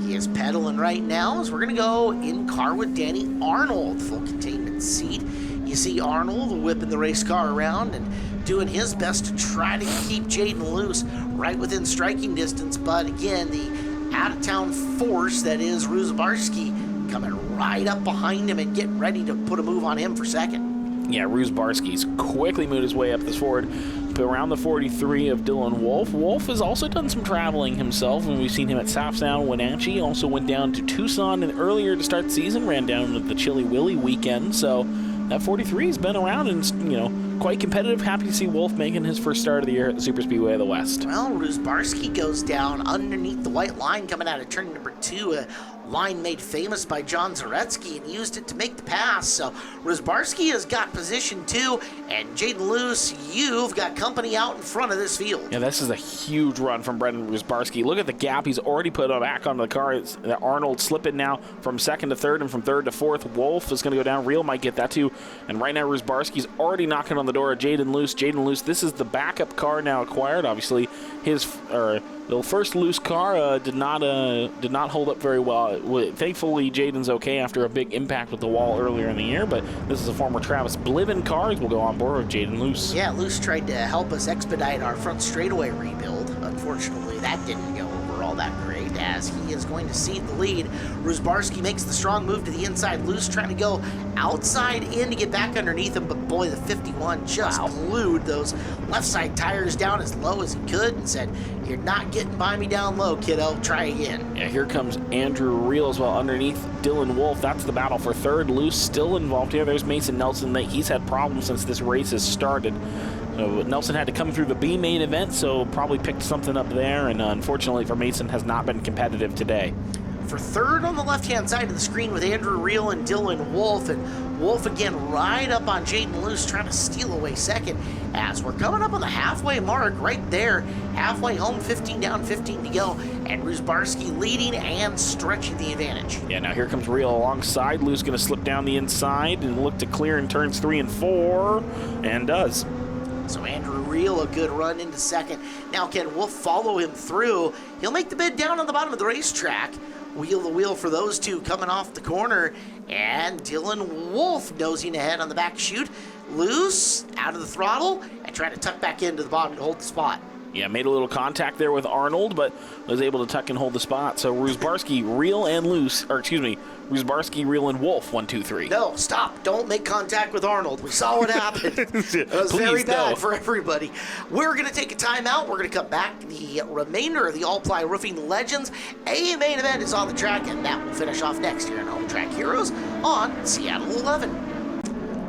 He is pedaling right now as we're going to go in car with Danny Arnold, full containment seat. You see Arnold whipping the race car around and doing his best to try to keep Jaden Luce right within striking distance. But again, the out-of-town force that is Ruzabarski coming right up behind him and getting ready to put a move on him for second. Yeah, Ruzabarski's quickly moved his way up this forward around the 43 of Dylan Wolf. Wolf has also done some traveling himself, and we've seen him at Southdown, Wenatchee. Also went down to Tucson and earlier to start the season, ran down to the Chili Willy weekend. So that 43 has been around and, quite competitive. Happy to see Wolf making his first start of the year at the Super Speedway of the West. Well, Ruzabarski goes down underneath the white line coming out of turn number 2. A line made famous by John Zaretsky and used it to make the pass. So Ruzabarski has got position 2, and Jaden Luce, you've got company out in front of this field. Yeah, this is a huge run from Brendan Ruzabarski. Look at the gap he's already put back onto the car. It's Arnold slipping now from second to third and from third to fourth. Wolf is going to go down. Reel might get that too. And right now Ruzabarski's already knocking on the door of Jaden Luce. Jaden Luce, this is the backup car now acquired. Obviously, the first Luce car did not hold up very well. Thankfully, Jaden's okay after a big impact with the wall earlier in the year, but this is a former Travis Bliven car. We'll go on board with Jaden Luce. Yeah, Luce tried to help us expedite our front straightaway rebuild. Unfortunately, that didn't go over all that great as he is going to cede the lead. Ruzabarski makes the strong move to the inside. Luce trying to go outside in to get back underneath him, but boy, the 51 just glued those left side tires down as low as he could and said, "You're not getting by me down low, kiddo. Try again." Yeah, here comes Andrew Reel as well underneath Dylan Wolf. That's the battle for third. Luce still involved here. There's Mason Nelson. He's had problems since this race has started. So Nelson had to come through the B main event, so probably picked something up there, and unfortunately for Mason, has not been competitive today. For third on the left-hand side of the screen with Andrew Reel and Dylan Wolf, and Wolf again right up on Jaden Luce trying to steal away second as we're coming up on the halfway mark right there. Halfway home, 15 down, 15 to go, and Ruzabarski leading and stretching the advantage. Yeah, now here comes Reel alongside. Luce going to slip down the inside and look to clear in turns 3 and 4, and does. So Andrew Reel, a good run into second. Now can Wolf follow him through? He'll make the bid down on the bottom of the racetrack. Wheel to wheel for those two coming off the corner. And Dylan Wolf nosing ahead on the back chute. Luce out of the throttle and trying to tuck back into the bottom to hold the spot. Yeah, made a little contact there with Arnold, but was able to tuck and hold the spot. So Ruzabarski, Reel, and Ruzabarski, Reel, and Wolf, 1, 2, 3. No, stop. Don't make contact with Arnold. We saw what happened. It was very bad for everybody. We're going to take a timeout. We're going to come back. The remainder of the All-Ply Roofing Legends A main event is on the track, and that will finish off next year in Home Track Heroes on Seattle 11.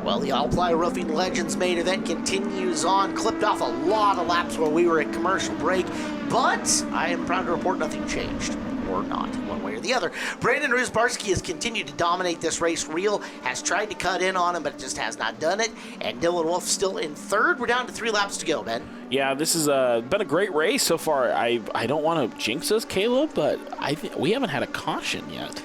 Well, the All-Ply Roofing Legends main event continues on. Clipped off a lot of laps while we were at commercial break, but I am proud to report nothing changed. Or not, one way or the other. Brandon Ruzabarski has continued to dominate this race. Reel has tried to cut in on him, but just has not done it. And Dylan Wolf still in third. We're down to 3 laps to go, Ben. Yeah, this has been a great race so far. I don't want to jinx us, Caleb, but I think we haven't had a caution yet.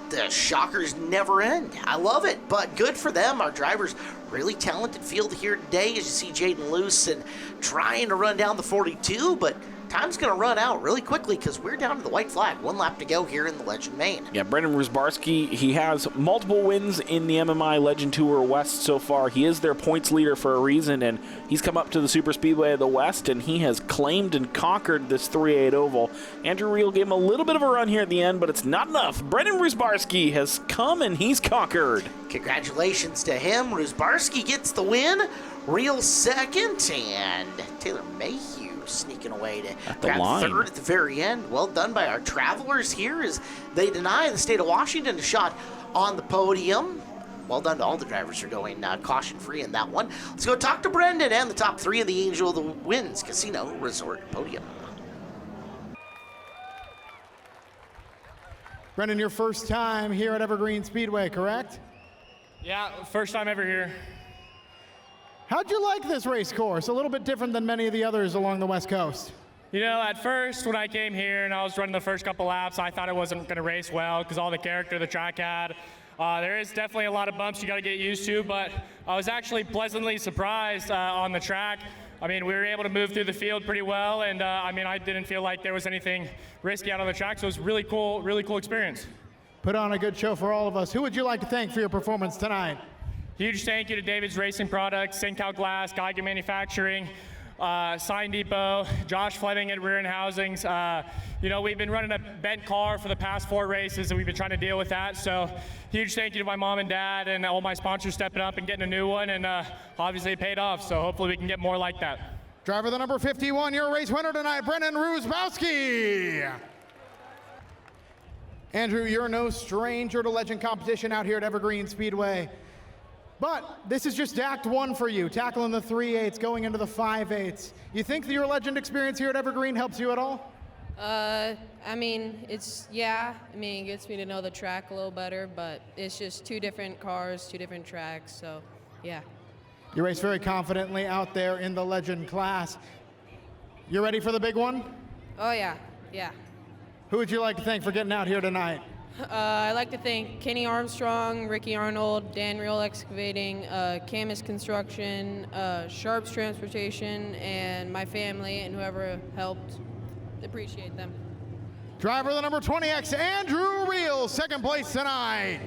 The shockers never end. I love it, but good for them. Our drivers really talented field here today as you see Jaden Lewson trying to run down the 42, but time's going to run out really quickly because we're down to the white flag. 1 lap to go here in the Legend main. Yeah, Brendan Rusbarski, he has multiple wins in the MMI Legend Tour West so far. He is their points leader for a reason, and he's come up to the Super Speedway of the West, and he has claimed and conquered this 3-8 oval. Andrew Reel gave him a little bit of a run here at the end, but it's not enough. Brendan Rusbarski has come, and he's conquered. Congratulations to him. Rusbarski gets the win. Reel second, and Taylor Mayhew sneaking away to grab third at the very end. Well done by our travelers here as they deny the state of Washington a shot on the podium. Well done to all the drivers for going caution-free in that one. Let's go talk to Brendan and the top 3 of the Angel of the Winds Casino Resort Podium. Brendan, your first time here at Evergreen Speedway, correct? Yeah, first time ever here. How'd you like this race course? A little bit different than many of the others along the West Coast. You know, at first when I came here and I was running the first couple laps, I thought it wasn't going to race well because all the character the track had. There is definitely a lot of bumps you got to get used to, but I was actually pleasantly surprised on the track. I mean, we were able to move through the field pretty well, and I mean, I didn't feel like there was anything risky out on the track, so it was really cool experience. Put on a good show for all of us. Who would you like to thank for your performance tonight? Huge thank you to David's Racing Products, Sincal Glass, Geiger Manufacturing, Sign Depot, Josh Fleming at Rear End Housings. You know, we've been running a bent car for the past 4 races, and we've been trying to deal with that. So huge thank you to my mom and dad and all my sponsors stepping up and getting a new one, and obviously it paid off. So hopefully we can get more like that. Driver the number 51, your race winner tonight, Brendan Rusbarski. Andrew, you're no stranger to legend competition out here at Evergreen Speedway. But this is just Act 1 for you, tackling the 3/8s, going into the 5/8s. You think that your legend experience here at Evergreen helps you at all? I mean, it gets me to know the track a little better, but it's just 2 different cars, 2 different tracks, so yeah. You race very confidently out there in the legend class. You ready for the big one? Oh yeah. Who would you like to thank for getting out here tonight? I'd like to thank Kenny Armstrong, Ricky Arnold, Dan Real Excavating, Camus Construction, Sharps Transportation, and my family and whoever helped. Appreciate them. Driver the number 20X, Andrew Reel, 2nd place tonight.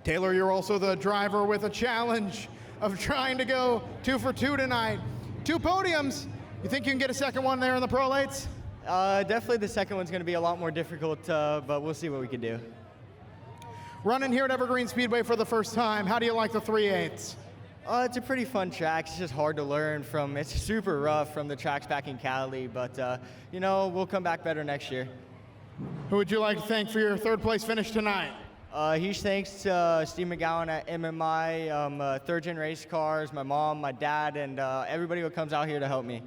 Taylor, you're also the driver with a challenge of trying to go 2 for 2 tonight. 2 podiums. You think you can get a second one there in the Pro Lates? Definitely the second one's going to be a lot more difficult, but we'll see what we can do. Running here at Evergreen Speedway for the first time, how do you like the 3/8s? It's a pretty fun track. It's just hard to learn from. It's super rough from the tracks back in Cali, but you know, we'll come back better next year. Who would you like to thank for your 3rd place finish tonight? Huge thanks to Steve McGowan at MMI, 3rd Gen Race Cars, my mom, my dad, and everybody who comes out here to help me.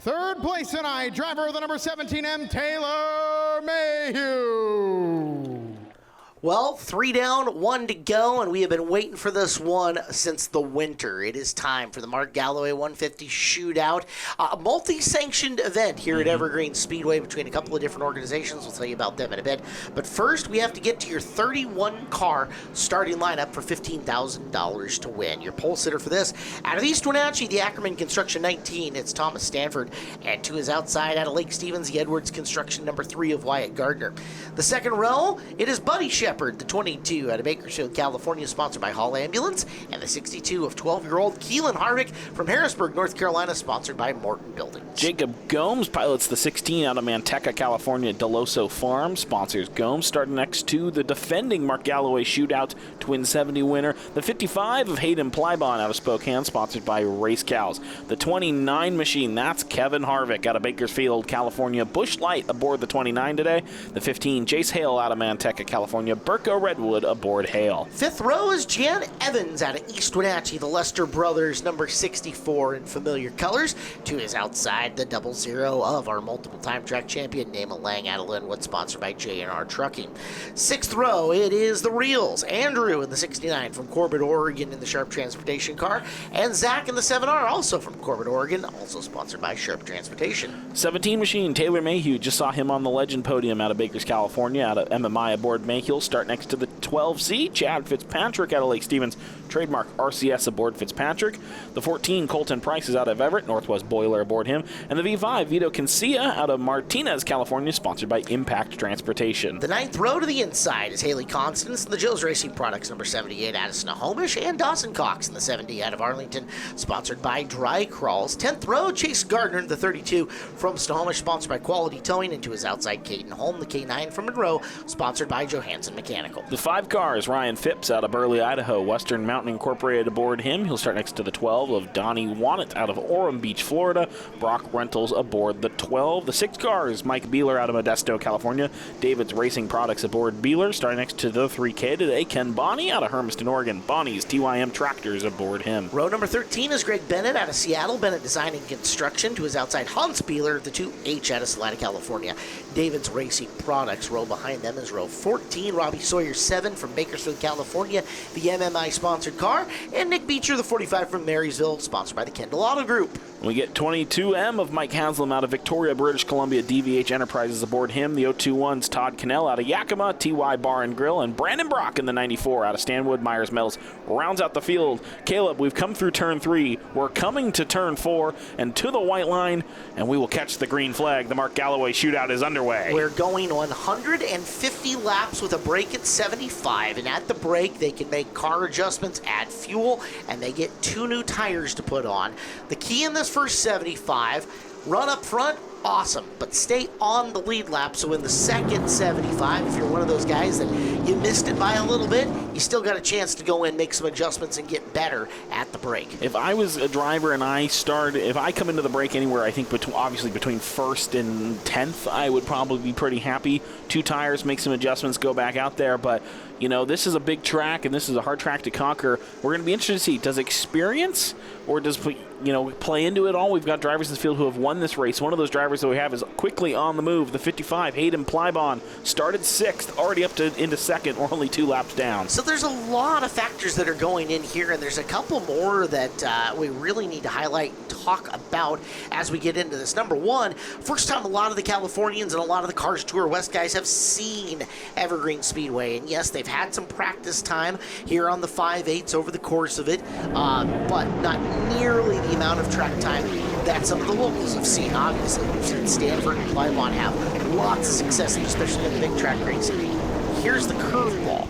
3rd place tonight, driver of the number 17M, Taylor Mayhew. Well, 3 down, 1 to go, and we have been waiting for this one since the winter. It is time for the Mark Galloway 150 Shootout, a multi-sanctioned event here at Evergreen Speedway between a couple of different organizations. We'll tell you about them in a bit. But first, we have to get to your 31-car starting lineup for $15,000 to win. Your pole sitter for this, out of East Wenatchee, the Ackerman Construction 19, it's Thomas Stanford. And to his outside, out of Lake Stevens, the Edwards Construction number 3 of Wyatt Gardner. The second row, it is Buddy Shepard, the 22 out of Bakersfield, California, sponsored by Hall Ambulance, and the 62 of 12-year-old Keelan Harvick from Harrisburg, North Carolina, sponsored by Morton Buildings. Jacob Gomes pilots the 16 out of Manteca, California, Deloso Farm, sponsors Gomes. Starting next to the defending Mark Galloway Shootout Twin 70 winner, the 55 of Hayden Plybon out of Spokane, sponsored by Race Cows. The 29 machine, that's Kevin Harvick out of Bakersfield, California, Busch Light aboard the 29 today. The 15, Jace Hale out of Manteca, California, Burko Redwood aboard Hale. 5th row is Jan Evans out of East Wenatchee, the Lester brothers, number 64 in familiar colors. To his outside, the 00 of our multiple time track champion, Nama Lang out of Linwood, sponsored by J&R Trucking. 6th row, it is the Reels. Andrew in the 69 from Corbett, Oregon in the Sharp Transportation car. And Zach in the 7R, also from Corbett, Oregon, also sponsored by Sharp Transportation. 17 machine, Taylor Mayhew, just saw him on the Legend podium out of Bakers, California, out of MMI aboard Mayhew. start next to the 12C. Chad Fitzpatrick out of Lake Stevens, trademark RCS aboard Fitzpatrick. The 14, Colton Price, is out of Everett, Northwest Boiler aboard him. And the V5, Vito Cancia out of Martinez, California, sponsored by Impact Transportation. The 9th row to the inside is Haley Constance and the Joe's Racing Products, number 78, Addison Ahomish, and Dawson Cox in the 70 out of Arlington, sponsored by Dry Crawls. 10th row, Chase Gardner, the 32 from Snohomish, sponsored by Quality Towing, into his outside Caden Holm, the K9 from Monroe, sponsored by Johansson Mechanical. The 5 cars, Ryan Phipps out of Burley, Idaho, Western Mountain Incorporated aboard him. He'll start next to the 12 of Donnie Wannett out of Orem Beach, Florida, Brock Rentals aboard the 12. The 6 cars, Mike Beeler out of Modesto, California, David's Racing Products aboard Beeler. Starting next to the 3K today, Ken Bonney out of Hermiston, Oregon, Bonnie's TYM Tractors aboard him. Row number 13 is Greg Bennett out of Seattle, Bennett Design and Construction, to his outside Hans Beeler, the 2H out of Salina, California, David's Racing Products. Row behind them is row 14, Robbie Sawyer 7 from Bakersfield, California, the MMI sponsored car, and Nick Beecher, the 45 from Marysville, sponsored by the Kendall Auto Group. We get 22M of Mike Haslam out of Victoria, British Columbia, DVH Enterprises aboard him. The 021's Todd Cannell out of Yakima, TY Bar and Grill, and Brandon Brock in the 94 out of Stanwood Myers Metals rounds out the field. Caleb, we've come through turn 3. We're coming to turn 4 and to the white line, and we will catch the green flag. The Mark Galloway Shootout is underway. We're going 150 laps with a break at 75, and at the break they can make car adjustments, add fuel, and they get 2 new tires to put on. The key in this first 75, run up front, awesome, but stay on the lead lap, so in the second 75, if you're one of those guys that you missed it by a little bit, you still got a chance to go in, make some adjustments, and get better at the break. If I was a driver and if I come into the break anywhere, I think obviously between 1st and 10th, I would probably be pretty happy. 2 tires, make some adjustments, go back out there, but you know, this is a big track and this is a hard track to conquer. We're going to be interested to see, does experience or does play into it all? We've got drivers in the field who have won this race. One of those drivers that we have is quickly on the move. The 55, Hayden Plybon, started 6th, already up into 2nd. We're only 2 laps down. So there's a lot of factors that are going in here, and there's a couple more that we really need to highlight and talk about as we get into this. Number 1, first time a lot of the Californians and a lot of the Cars Tour West guys have seen Evergreen Speedway, and yes, they've had some practice time here on the 5/8 over the course of it, but not nearly the amount of track time that some of the locals have seen. Obviously, we've seen Stanford and Plymouth have lots of success, especially in the big track racing. Here's the curveball.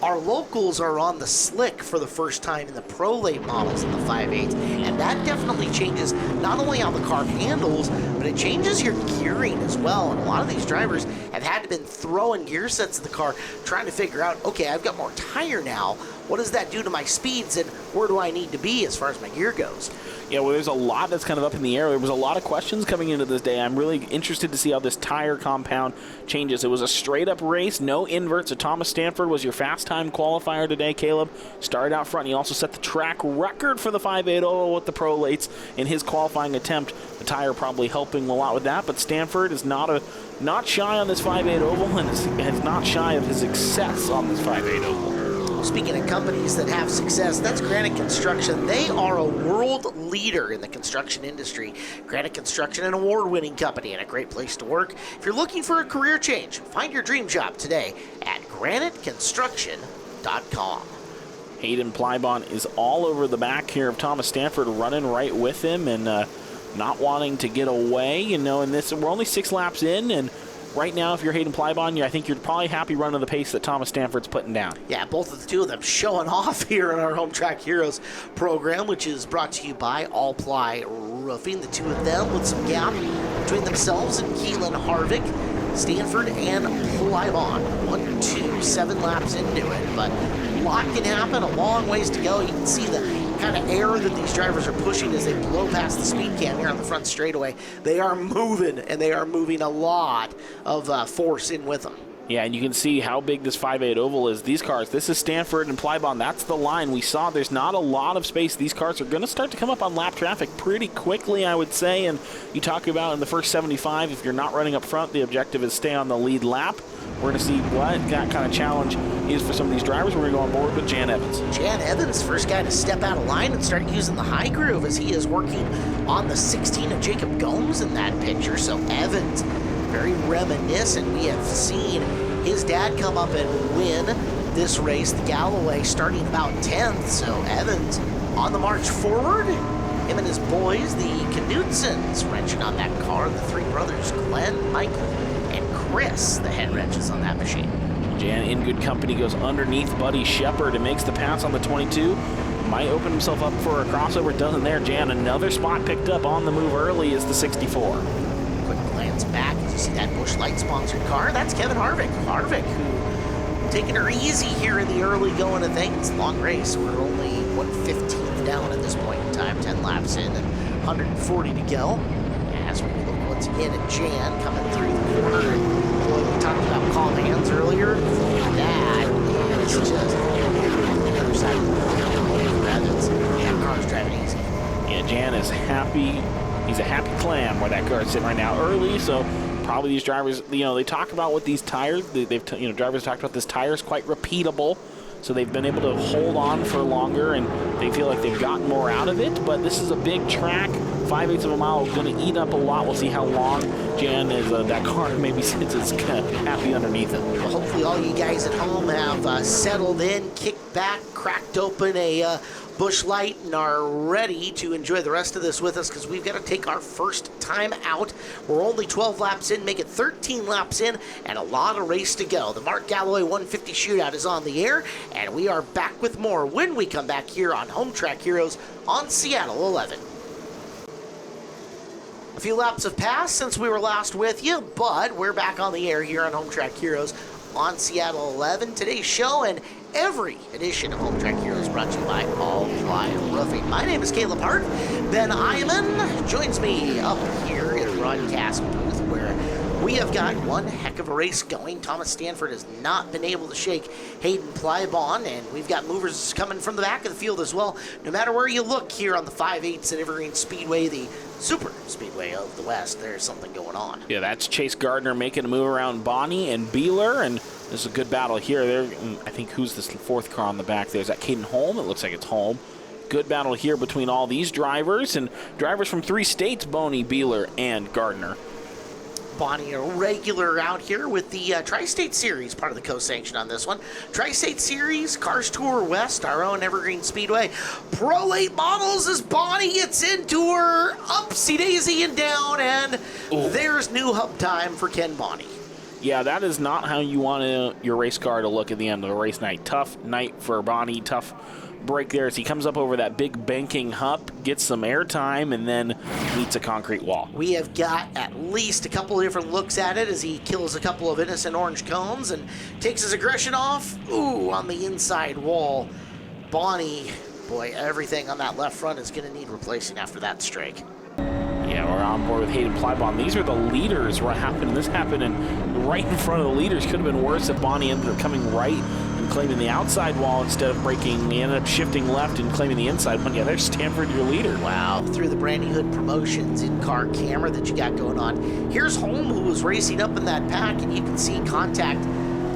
Our locals are on the slick for the first time in the Pro Late models in the 5/8, and that definitely changes not only how the car handles, but it changes your gearing as well. And a lot of these drivers have had to been throwing gear sets in the car, trying to figure out, okay, I've got more tire now. What does that do to my speeds, and where do I need to be as far as my gear goes? Yeah, well, there's a lot that's kind of up in the air. There was a lot of questions coming into this day. I'm really interested to see how this tire compound changes. It was a straight-up race, no inverts. So Thomas Stanford was your fast time qualifier today, Caleb. Started out front. He also set the track record for the 5.80 with the Pro Lates in his qualifying attempt. The tire probably helping a lot with that, but Stanford is not shy on this 5.8 oval and is not shy of his success on this 5.8 oval. Speaking of companies that have success, that's Granite Construction. They are a world leader in the construction industry. Granite Construction, an award-winning company and a great place to work. If you're looking for a career change, find your dream job today at graniteconstruction.com. Hayden Plybon is all over the back here of Thomas Stanford, running right with him and not wanting to get away. And this, we're only 6 laps in, and right now, if you're Hayden Plybon, I think you're probably happy running the pace that Thomas Stanford's putting down. Yeah, both of the two of them showing off here in our Home Track Heroes program, which is brought to you by All Ply Roofing. The two of them with some gap between themselves and Keelan Harvick, Stanford and Plybon. 1, 2, 7 laps into it, but a lot can happen, a long ways to go. You can see the kind of air that these drivers are pushing as they blow past the speed cam here on the front straightaway. They are moving, and they are moving a lot of force in with them. Yeah, and you can see how big this 5.8 oval is. These cars, this is Stanford and Plybon. That's the line. We saw there's not a lot of space. These cars are going to start to come up on lap traffic pretty quickly, I would say. And you talk about in the first 75, if you're not running up front, the objective is stay on the lead lap. We're going to see what that kind of challenge is for some of these drivers. We're going to go on board with Jan Evans. Jan Evans, first guy to step out of line and start using the high groove as he is working on the 16 of Jacob Gomes in that picture. So Evans, very reminiscent. We have seen his dad come up and win this race. The Galloway starting about 10th, so Evans on the march forward. Him and his boys, the Knutsons, wrenching on that car. The three brothers, Glenn, Michael, and Chris, the head wrenches on that machine. Jan in good company goes underneath Buddy Shepard and makes the pass on the 22. Might open himself up for a crossover, doesn't there. Jan, another spot picked up on the move early is the 64. Quick glance back as you see that Busch Light sponsored car. That's Kevin Harvick. Harvick, who taking her easy here in the early going of things. Long race. We're only 1/15 down at this point in time. 10 laps in and 140 to go. As we look once again at Jan coming through the corner. Boy, we talked about calm hands earlier. That is just the other side of the road. That car's driving easy. Yeah, Jan is happy. He's a happy clam where that car's sitting right now early, so probably these drivers, they talk about what these tires, drivers talked about this tire is quite repeatable, so they've been able to hold on for longer, and they feel like they've gotten more out of it, but this is a big track. 5/8 of a mile is going to eat up a lot. We'll see how long Jan is, that car maybe sits as happy underneath it. Well, hopefully all you guys at home have settled in, kicked back, cracked open a Busch Light, and are ready to enjoy the rest of this with us, because we've got to take our first time out. We're only 12 laps in, make it 13 laps in, and a lot of race to go. The Mark Galloway 150 Shootout is on the air, and we are back with more when we come back here on Home Track Heroes on Seattle 11. A few laps have passed since we were last with you, but we're back on the air here on Home Track Heroes on Seattle 11. Today's show and every edition of Home Track Heroes brought to you by All Fly Roofing. My name is Caleb Hart. Ben Iman joins me up here in the broadcast booth, where we have got one heck of a race going. Thomas Stanford has not been able to shake Hayden Plybon, and we've got movers coming from the back of the field as well. No matter where you look here on the 5/8 at Evergreen Speedway, the super speedway of the West, there's something going on. Yeah, that's Chase Gardner making a move around Bonnie and Beeler, and this is a good battle here. There, I think, who's this fourth car on the back there? Is that Caden Holm? It looks like it's Holm. Good battle here between all these drivers, and drivers from 3 states, Boney, Beeler, and Gardner. Bonnie, a regular out here with the Tri-State Series, part of the co-sanction on this one. Tri-State Series, Cars Tour West, our own Evergreen Speedway. Pro Late Models as Bonnie gets into her upsy-daisy and down, and there's new hub time for Ken Bonnie. Yeah, that is not how you want your race car to look at the end of the race night. Tough night for Bonnie, tough break there as he comes up over that big banking hump, gets some airtime, and then meets a concrete wall. We have got at least a couple of different looks at it as he kills a couple of innocent orange cones and takes his aggression off. Ooh, on the inside wall. Bonnie, boy, everything on that left front is going to need replacing after that strike. Yeah, we're on board with Hayden Plybon. These are the leaders. What happened? This happened right in front of the leaders. Could have been worse if Bonnie ended up coming right and claiming the outside wall instead of braking. He ended up shifting left and claiming the inside one. Yeah, there's Stanford, your leader. Wow, through the Brandy Hood Promotions in-car camera that you got going on. Here's Holm, who was racing up in that pack, and you can see contact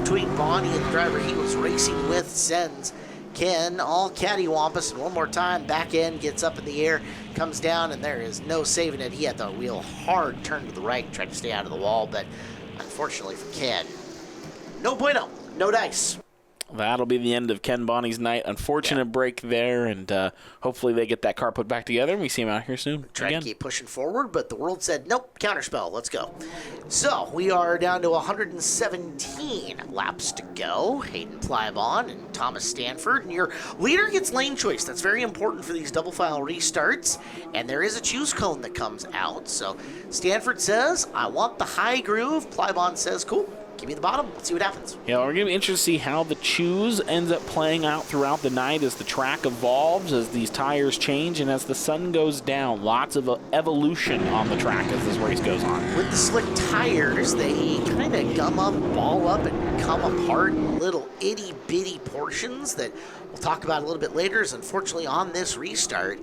between Bonnie and the driver he was racing with sends Ken all cattywampus, and one more time, back end gets up in the air, comes down, and there is no saving it. He had the wheel hard turned to the right, tried to stay out of the wall, but unfortunately for Ken, no bueno, no dice. That'll be the end of Ken Bonnie's night. Unfortunate break there, and hopefully they get that car put back together, and we see him out here soon. Tried to keep pushing forward, but the world said, nope, counterspell, let's go. So we are down to 117 laps to go. Hayden Plybon and Thomas Stanford, and your leader gets lane choice. That's very important for these double file restarts, and there is a choose cone that comes out. So Stanford says, I want the high groove. Plybon says, cool. Give me the bottom. Let's see what happens. Yeah, we're going to be interested to see how the choose ends up playing out throughout the night as the track evolves, as these tires change, and as the sun goes down. Lots of evolution on the track as this race goes on. With the slick tires, they kind of gum up, ball up, and come apart in little itty-bitty portions that we'll talk about a little bit later. As unfortunately on this restart,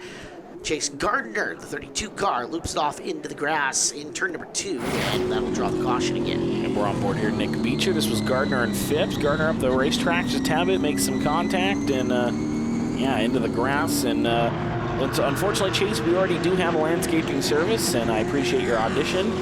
Chase Gardner, the 32 car, loops it off into the grass in turn number 2, and that'll draw the caution again. And we're on board here, Nick Beecher. This was Gardner and Phipps. Gardner up the racetrack just a tad bit, makes some contact, and yeah, into the grass. And unfortunately, Chase, we already do have a landscaping service, and I appreciate your audition.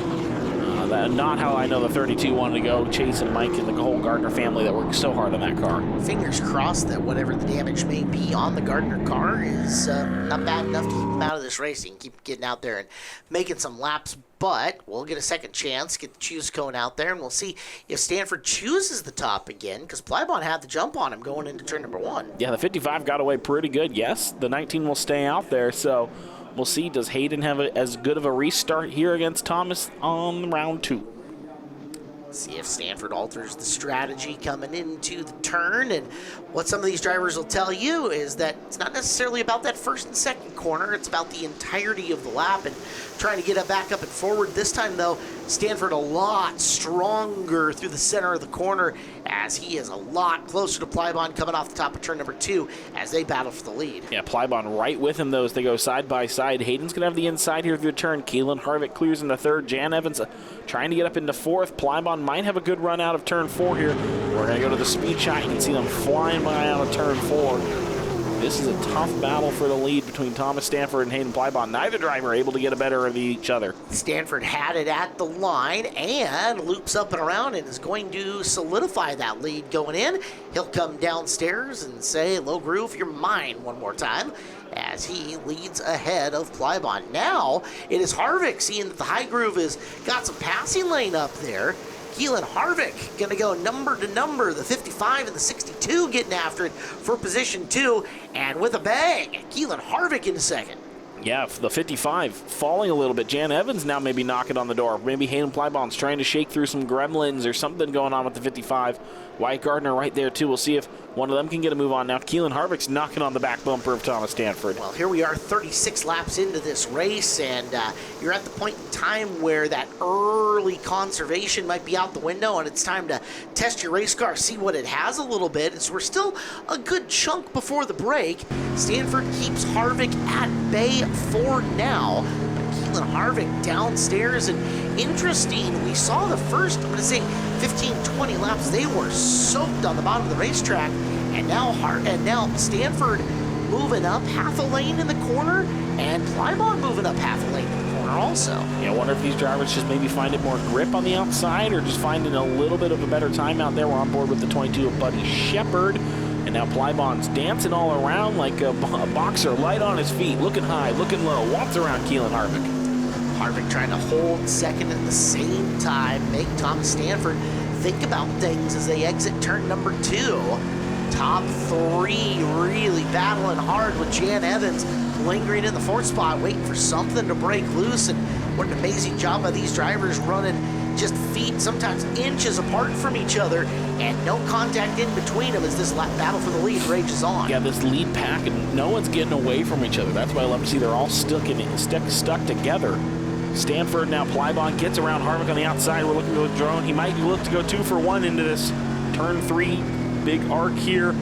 not how I know the 32 wanted to go. Chase and Mike and the whole Gardner family that worked so hard on that car. Fingers crossed that whatever the damage may be on the Gardner car is not bad enough to keep them out of this racing. Keep getting out there and making some laps. But we'll get a second chance, get the choose cone out there, and we'll see if Stanford chooses the top again, because Plybon had the jump on him going into turn number 1. Yeah, the 55 got away pretty good. Yes, the 19 will stay out there, so we'll see. Does Hayden have as good of a restart here against Thomas on round 2? See if Stanford alters the strategy coming into the turn. And what some of these drivers will tell you is that it's not necessarily about that first and second corner. It's about the entirety of the lap and trying to get it back up and forward. This time, though, Stanford a lot stronger through the center of the corner as he is a lot closer to Plybon coming off the top of turn number 2 as they battle for the lead. Yeah, Plybon right with him, though, as they go side by side. Hayden's going to have the inside here through the turn. Keelan Harvick clears into 3rd. Jan Evans trying to get up into 4th. Plybon might have a good run out of turn 4 here. We're going to go to the speed shot. You can see them flying by out of turn 4. This is a tough battle for the lead between Thomas Stanford and Hayden Plybon. Neither driver able to get a better of each other. Stanford had it at the line and loops up and around and is going to solidify that lead going in. He'll come downstairs and say, "Low groove, you're mine," one more time as he leads ahead of Plybon. Now it is Harvick, seeing that the high groove has got some passing lane up there. Keelan Harvick going to go number to number, the 55 and the 62 getting after it for position 2. And with a bang, Keelan Harvick into 2nd. Yeah, the 55 falling a little bit. Jan Evans now maybe knocking on the door. Maybe Hayden Plybon's trying to shake through some gremlins or something going on with the 55. Wyatt Gardner right there, too. We'll see if one of them can get a move on now. Keelan Harvick's knocking on the back bumper of Thomas Stanford. Well, here we are 36 laps into this race, and you're at the point in time where that early conservation might be out the window, and it's time to test your race car, see what it has a little bit. As we're still a good chunk before the break. Stanford keeps Harvick at bay for now. Keelan Harvick downstairs, and interesting, we saw the first, I'm going to say 15, 20 laps, they were soaked on the bottom of the racetrack, and now Stanford moving up half a lane in the corner, and Plybon moving up half a lane in the corner also. Yeah, I wonder if these drivers just maybe finding more grip on the outside or just finding a little bit of a better time out there. We're on board with the 22 of Buddy Shepard. And now Plybon's dancing all around like a boxer, light on his feet, looking high, looking low, walks around Keelan Harvick. Harvick trying to hold 2nd at the same time, make Thomas Stanford think about things as they exit turn number 2. Top 3 really battling hard with Jan Evans lingering in the 4th spot, waiting for something to break loose. And what an amazing job by these drivers running just feet, sometimes inches apart from each other, and no contact in between them as this battle for the lead rages on. Yeah, this lead pack, and no one's getting away from each other. That's why I love to see they're all stuck together. Stanford now, Plybon gets around Harvick on the outside. We're looking to go drone. He might look to go 2 for 1 into this turn 3. Big arc here.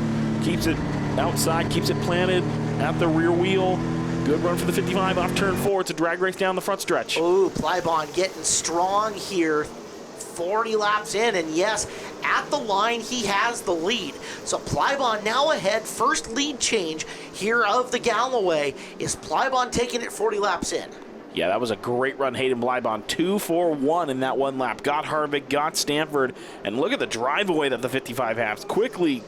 Keeps it outside, keeps it planted at the rear wheel. Good run for the 55 off turn 4. It's a drag race down the front stretch. Ooh, Plybon getting strong here. 40 laps in, and yes, at the line, he has the lead. So Plybon now ahead. First lead change here of the Galloway. Is Plybon taking it 40 laps in? Yeah, that was a great run, Hayden Plybon. 2 for 1 in that one lap. Got Harvick, got Stanford, and look at the drive away that the 55 has. Quickly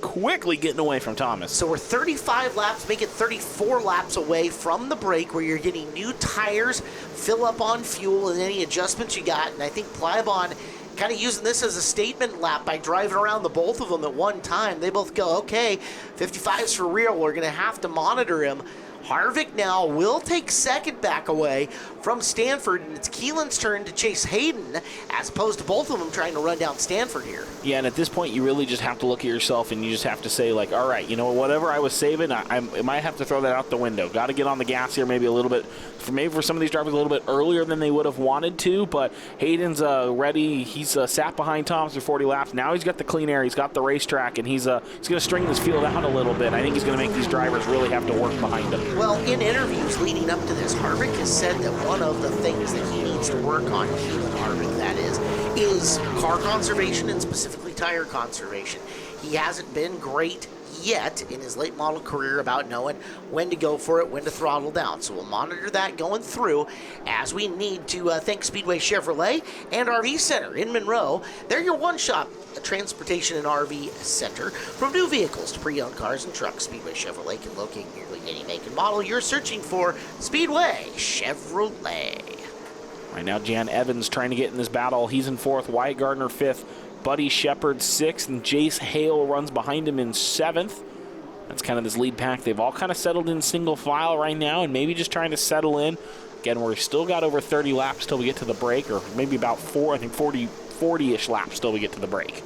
getting away from Thomas. So we're 35 laps, make it 34 laps away from the break where you're getting new tires, fill up on fuel, and any adjustments you got. And I think Plybon kind of using this as a statement lap by driving around the both of them at one time. They both go, okay, 55's for real. We're going to have to monitor him. Harvick now will take 2nd back away from Stanford, and it's Keelan's turn to chase Hayden, as opposed to both of them trying to run down Stanford here. Yeah, and at this point, you really just have to look at yourself, and you just have to say, like, all right, you know, whatever I was saving, I might have to throw that out the window. Got to get on the gas here maybe a little bit, for some of these drivers a little bit earlier than they would have wanted to, but Hayden's ready. He's sat behind Thomas for 40 laps. Now he's got the clean air. He's got the racetrack, and he's going to string this field out a little bit. I think he's going to make these drivers really have to work behind him. Well, in interviews leading up to this, Harvick has said that one of the things that he needs to work on, Keelan Harvick that is car conservation and specifically tire conservation. He hasn't been great yet in his late model career about knowing when to go for it, when to throttle down. So we'll monitor that going through, as we need to thank Speedway Chevrolet and RV Center in Monroe. They're your one-shop transportation and RV center. From new vehicles to pre-owned cars and trucks, Speedway Chevrolet can locate nearly any make and model you're searching for. Speedway Chevrolet. Right now, Jan Evans trying to get in this battle. He's in 4th, Wyatt Gardner 5th, Buddy Shepard 6th, and Jace Hale runs behind him in 7th. That's kind of this lead pack. They've all kind of settled in single file right now and maybe just trying to settle in. Again, we've still got over 30 laps till we get to the break, or maybe about 40-ish laps till we get to the break.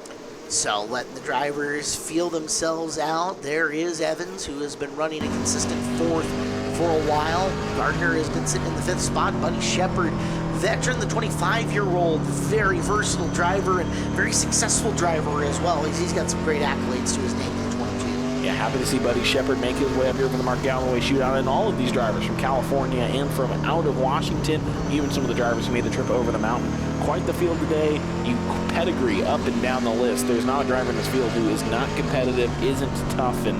So letting the drivers feel themselves out. There is Evans, who has been running a consistent 4th for a while. Gardner has been sitting in the 5th spot. Buddy Shepard, veteran, the 25-year-old, very versatile driver and very successful driver as well. He's got some great accolades to his name in the 22. Yeah, happy to see Buddy Shepard make his way up here for the Mark Galloway Shootout, and all of these drivers from California and from out of Washington, even some of the drivers who made the trip over the mountain. Quite the field today. You pedigree up and down the list. There's not a driver in this field who is not competitive, isn't tough, and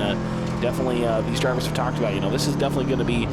definitely these drivers have talked about, this is definitely going to be,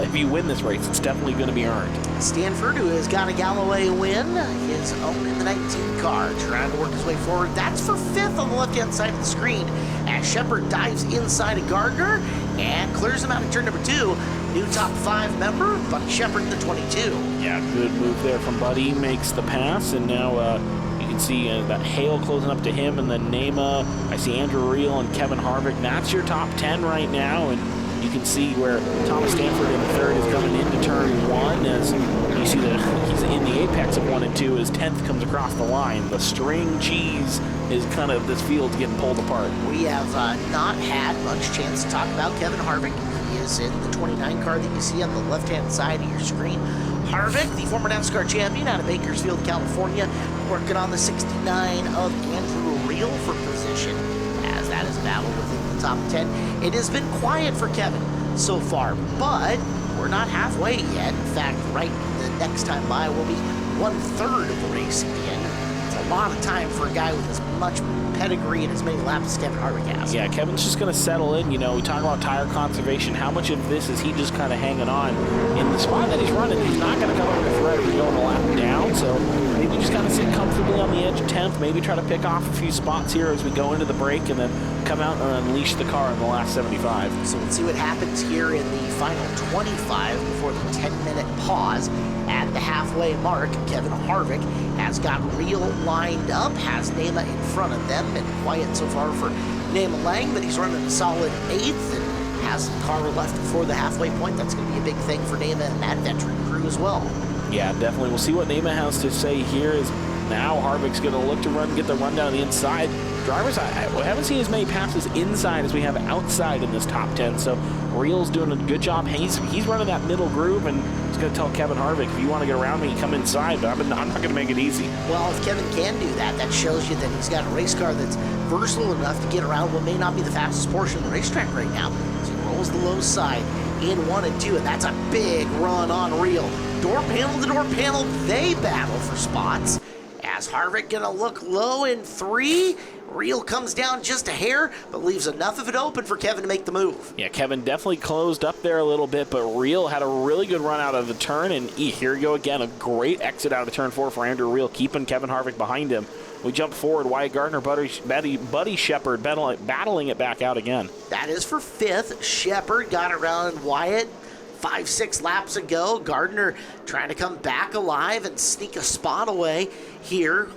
if you win this race, it's definitely going to be earned. Stanford, who has got a Galloway win, his own in the 19 car, trying to work his way forward. That's for 5th on the left-hand side of the screen, as Shepard dives inside of Gardner and clears him out of turn number 2. New top 5 member, Buddy Shepard in the 22. Yeah, good move there from Buddy. Makes the pass, and now you can see that Hale closing up to him, and then Nema. I see Andrew Reel and Kevin Harvick. That's your top 10 right now, and you can see where Thomas Stanford in 3rd is coming into turn 1, as you see that he's in the apex of 1 and 2. His 10th comes across the line. The string cheese is kind of, this field's getting pulled apart. We have not had much chance to talk about Kevin Harvick. He is in the 29 car that you see on the left-hand side of your screen. Harvick, the former NASCAR champion out of Bakersfield, California, working on the 69 of Andrew Reel for position, as that is battled within the top 10. It has been quiet for Kevin so far, but we're not halfway yet. In fact, right the next time by will be 1/3 of the race in. It's a lot of time for a guy with as much pedigree and as many laps as Kevin Harvick has. Yeah, Kevin's just going to settle in. We talk about tire conservation. How much of this is he just kind of hanging on? In the spot that he's running, he's not going to come over the thread or going a lap down, so maybe just kind of sit comfortably on the edge of 10th, maybe try to pick off a few spots here as we go into the break, and then come out and unleash the car in the last 75. So let's see what happens here in the final 25 before the 10-minute pause. At the halfway mark, Kevin Harvick has got Reel lined up, has Nema in front of them, and quiet so far for Nema Lang, but he's running a solid 8th and has the car left before the halfway point. That's going to be a big thing for Nema and that veteran crew as well. Yeah, definitely. We'll see what Nema has to say here. Is now Harvick's going to look to get the run down the inside. Drivers, I haven't seen as many passes inside as we have outside in this top 10, so Reel's doing a good job. He's running that middle groove, and he's going to tell Kevin Harvick, if you want to get around me, come inside, but I'm not going to make it easy. Well, if Kevin can do that, that shows you that he's got a race car that's versatile enough to get around what may not be the fastest portion of the racetrack right now. So he rolls the low side in 1 and 2, and that's a big run on Reel. Door panel to door panel, they battle for spots. As Harvick going to look low in 3. Reel comes down just a hair, but leaves enough of it open for Kevin to make the move. Yeah, Kevin definitely closed up there a little bit, but Reel had a really good run out of the turn, and here we go again. A great exit out of turn 4 for Andrew Reel, keeping Kevin Harvick behind him. We jump forward. Wyatt Gardner, Buddy Shepard battling it back out again. That is for 5th. Shepard got around Wyatt 5-6 laps ago. Gardner trying to come back alive and sneak a spot away here.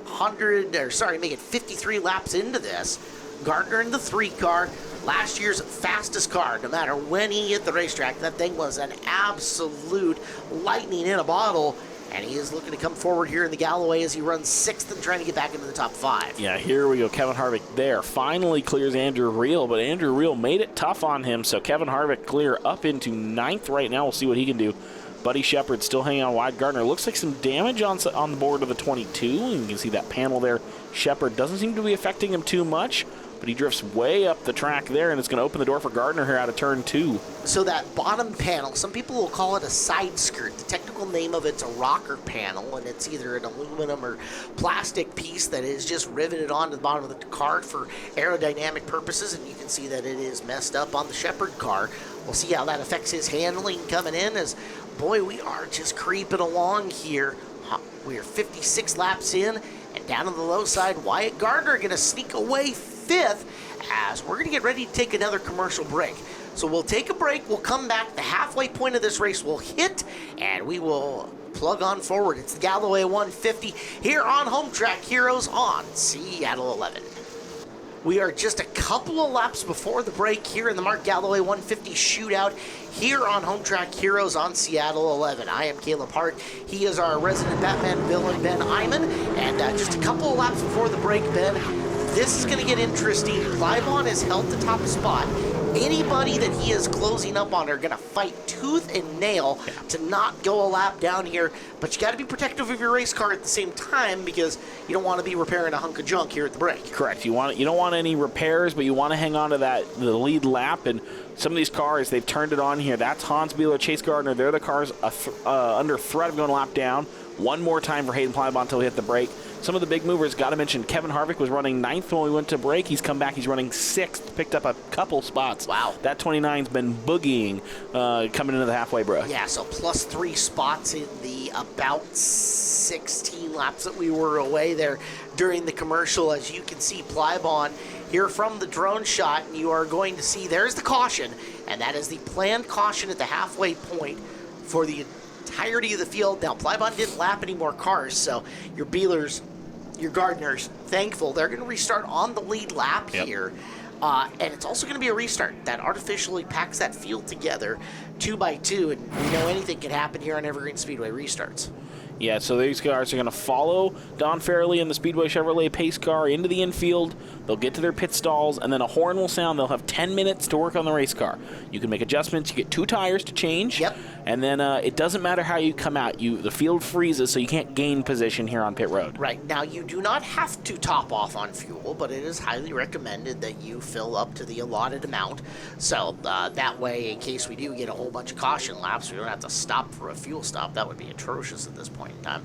Make it 53 laps into this. Gardner in the 3 car, last year's fastest car. No matter when he hit the racetrack, that thing was an absolute lightning in a bottle. And he is looking to come forward here in the Galloway as he runs 6th and trying to get back into the top 5. Yeah, here we go. Kevin Harvick there. Finally clears Andrew Reel, but Andrew Reel made it tough on him. So Kevin Harvick clear up into 9th right now. We'll see what he can do. Buddy Shepard still hanging on Wyatt Gardner. Looks like some damage on the board of the 22. And you can see that panel there. Shepard doesn't seem to be affecting him too much. but he drifts way up the track there, and it's going to open the door for Gardner here out of turn 2. So that bottom panel, some people will call it a side skirt. The technical name of it's a rocker panel, and it's either an aluminum or plastic piece that is just riveted onto the bottom of the car for aerodynamic purposes, and you can see that it is messed up on the Shepherd car. We'll see how that affects his handling coming in as, boy, we are just creeping along here. We are 56 laps in, and down on the low side, Wyatt Gardner going to sneak away 5th as we're going to get ready to take another commercial break. So we'll take a break, we'll come back, the halfway point of this race will hit, and we will plug on forward. It's the Galloway 150 here on Home Track Heroes on Seattle 11. We are just a couple of laps before the break here in the Mark Galloway 150 shootout here on Home Track Heroes on Seattle 11. I am Caleb Hart. He is our resident Batman villain, Ben Iman. And just a couple of laps before the break, Ben, this is going to get interesting. Plybon has held the top spot. Anybody that he is closing up on are going to fight tooth and nail to not go a lap down here. But you got to be protective of your race car at the same time because you don't want to be repairing a hunk of junk here at the break. Correct. You don't want any repairs, but you want to hang on to the lead lap. And some of these cars, they've turned it on here. That's Hans Buehler, Chase Gardner. They're the cars under threat of going a lap down. One more time for Hayden Plybon until we hit the break. Some of the big movers, got to mention, Kevin Harvick was running 9th when we went to break. He's come back. He's running 6th, picked up a couple spots. Wow. That 29's been boogieing coming into the halfway break. Yeah, so plus 3 spots in the about 16 laps that we were away there during the commercial. As you can see, Plybon here from the drone shot, and you are going to see there's the caution, and that is the planned caution at the halfway point for the entirety of the field. Now, Plybon didn't lap any more cars, so your Buehlers, your Gardners, thankful. They're going to restart on the lead lap here. And it's also going to be a restart that artificially packs that field together 2 by 2, and we know anything can happen here on Evergreen Speedway restarts. Yeah, so these cars are going to follow Don Fairley and the Speedway Chevrolet pace car into the infield. They'll get to their pit stalls, and then a horn will sound. They'll have 10 minutes to work on the race car. You can make adjustments. You get 2 tires to change. Yep. And then it doesn't matter how you come out. The field freezes, so you can't gain position here on pit road. Right. Now, you do not have to top off on fuel, but it is highly recommended that you fill up to the allotted amount. So that way, in case we do get a whole bunch of caution laps, we don't have to stop for a fuel stop. That would be atrocious at this point in time.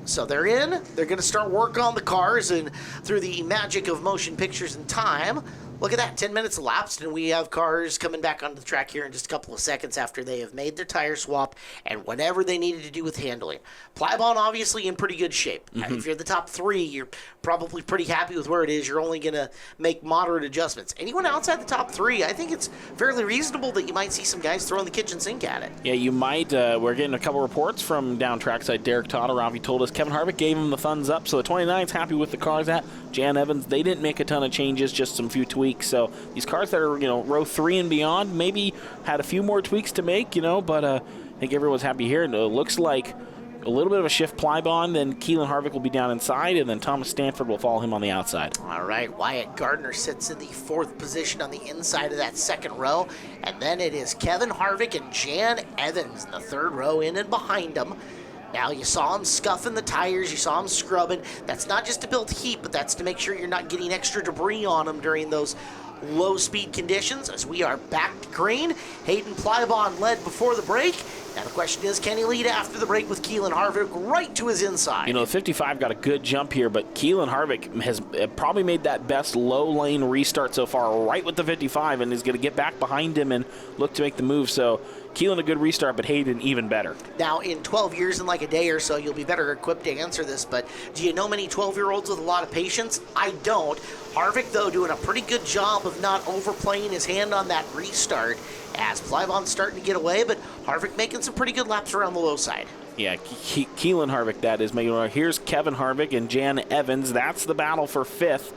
So they're in. They're going to start work on the cars, and through the magic of motion pictures and time, look at that, 10 minutes elapsed, and we have cars coming back onto the track here in just a couple of seconds after they have made their tire swap and whatever they needed to do with handling. Plybon obviously in pretty good shape. If you're the top 3, you're probably pretty happy with where it is. You're only going to make moderate adjustments. Anyone outside the top 3, I think it's fairly reasonable that you might see some guys throwing the kitchen sink at it. Yeah, you might. We're getting a couple reports from down trackside. Derek Todoroff, he told us Kevin Harvick gave him the thumbs up, so the 29's happy with the cars at. Jan Evans, they didn't make a ton of changes, just some few tweaks. So these cars that are, row 3 and beyond maybe had a few more tweaks to make, but I think everyone's happy here. And it looks like a little bit of a shift Plybon, then Keelan Harvick will be down inside, and then Thomas Stanford will follow him on the outside. All right, Wyatt Gardner sits in the 4th position on the inside of that 2nd row, and then it is Kevin Harvick and Jan Evans in the 3rd row in and behind him. Now, you saw him scuffing the tires, you saw him scrubbing. That's not just to build heat, but that's to make sure you're not getting extra debris on them during those low-speed conditions. As we are back to green, Hayden Plybon led before the break. Now the question is, can he lead after the break with Keelan Harvick right to his inside? The 55 got a good jump here, but Keelan Harvick has probably made that best low-lane restart so far right with the 55 and is going to get back behind him and look to make the move. So Keelan a good restart, but Hayden even better. Now, in 12 years and like a day or so, you'll be better equipped to answer this, but do you know many 12-year-olds with a lot of patience? I don't. Harvick, though, doing a pretty good job of not overplaying his hand on that restart as Plybon's starting to get away, but Harvick making some pretty good laps around the low side. Yeah, Keelan Harvick, that is. Here's Kevin Harvick and Jan Evans. That's the battle for 5th.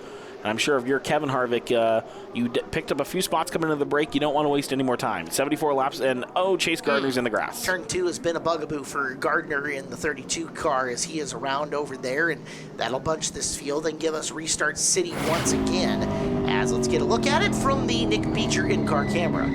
I'm sure if you're Kevin Harvick, you picked up a few spots coming into the break. You don't want to waste any more time. 74 laps, and Chase Gardner's in the grass. Turn 2 has been a bugaboo for Gardner in the 32 car as he is around over there, and that'll bunch this field and give us Restart City once again. As let's get a look at it from the Nick Beecher in-car camera.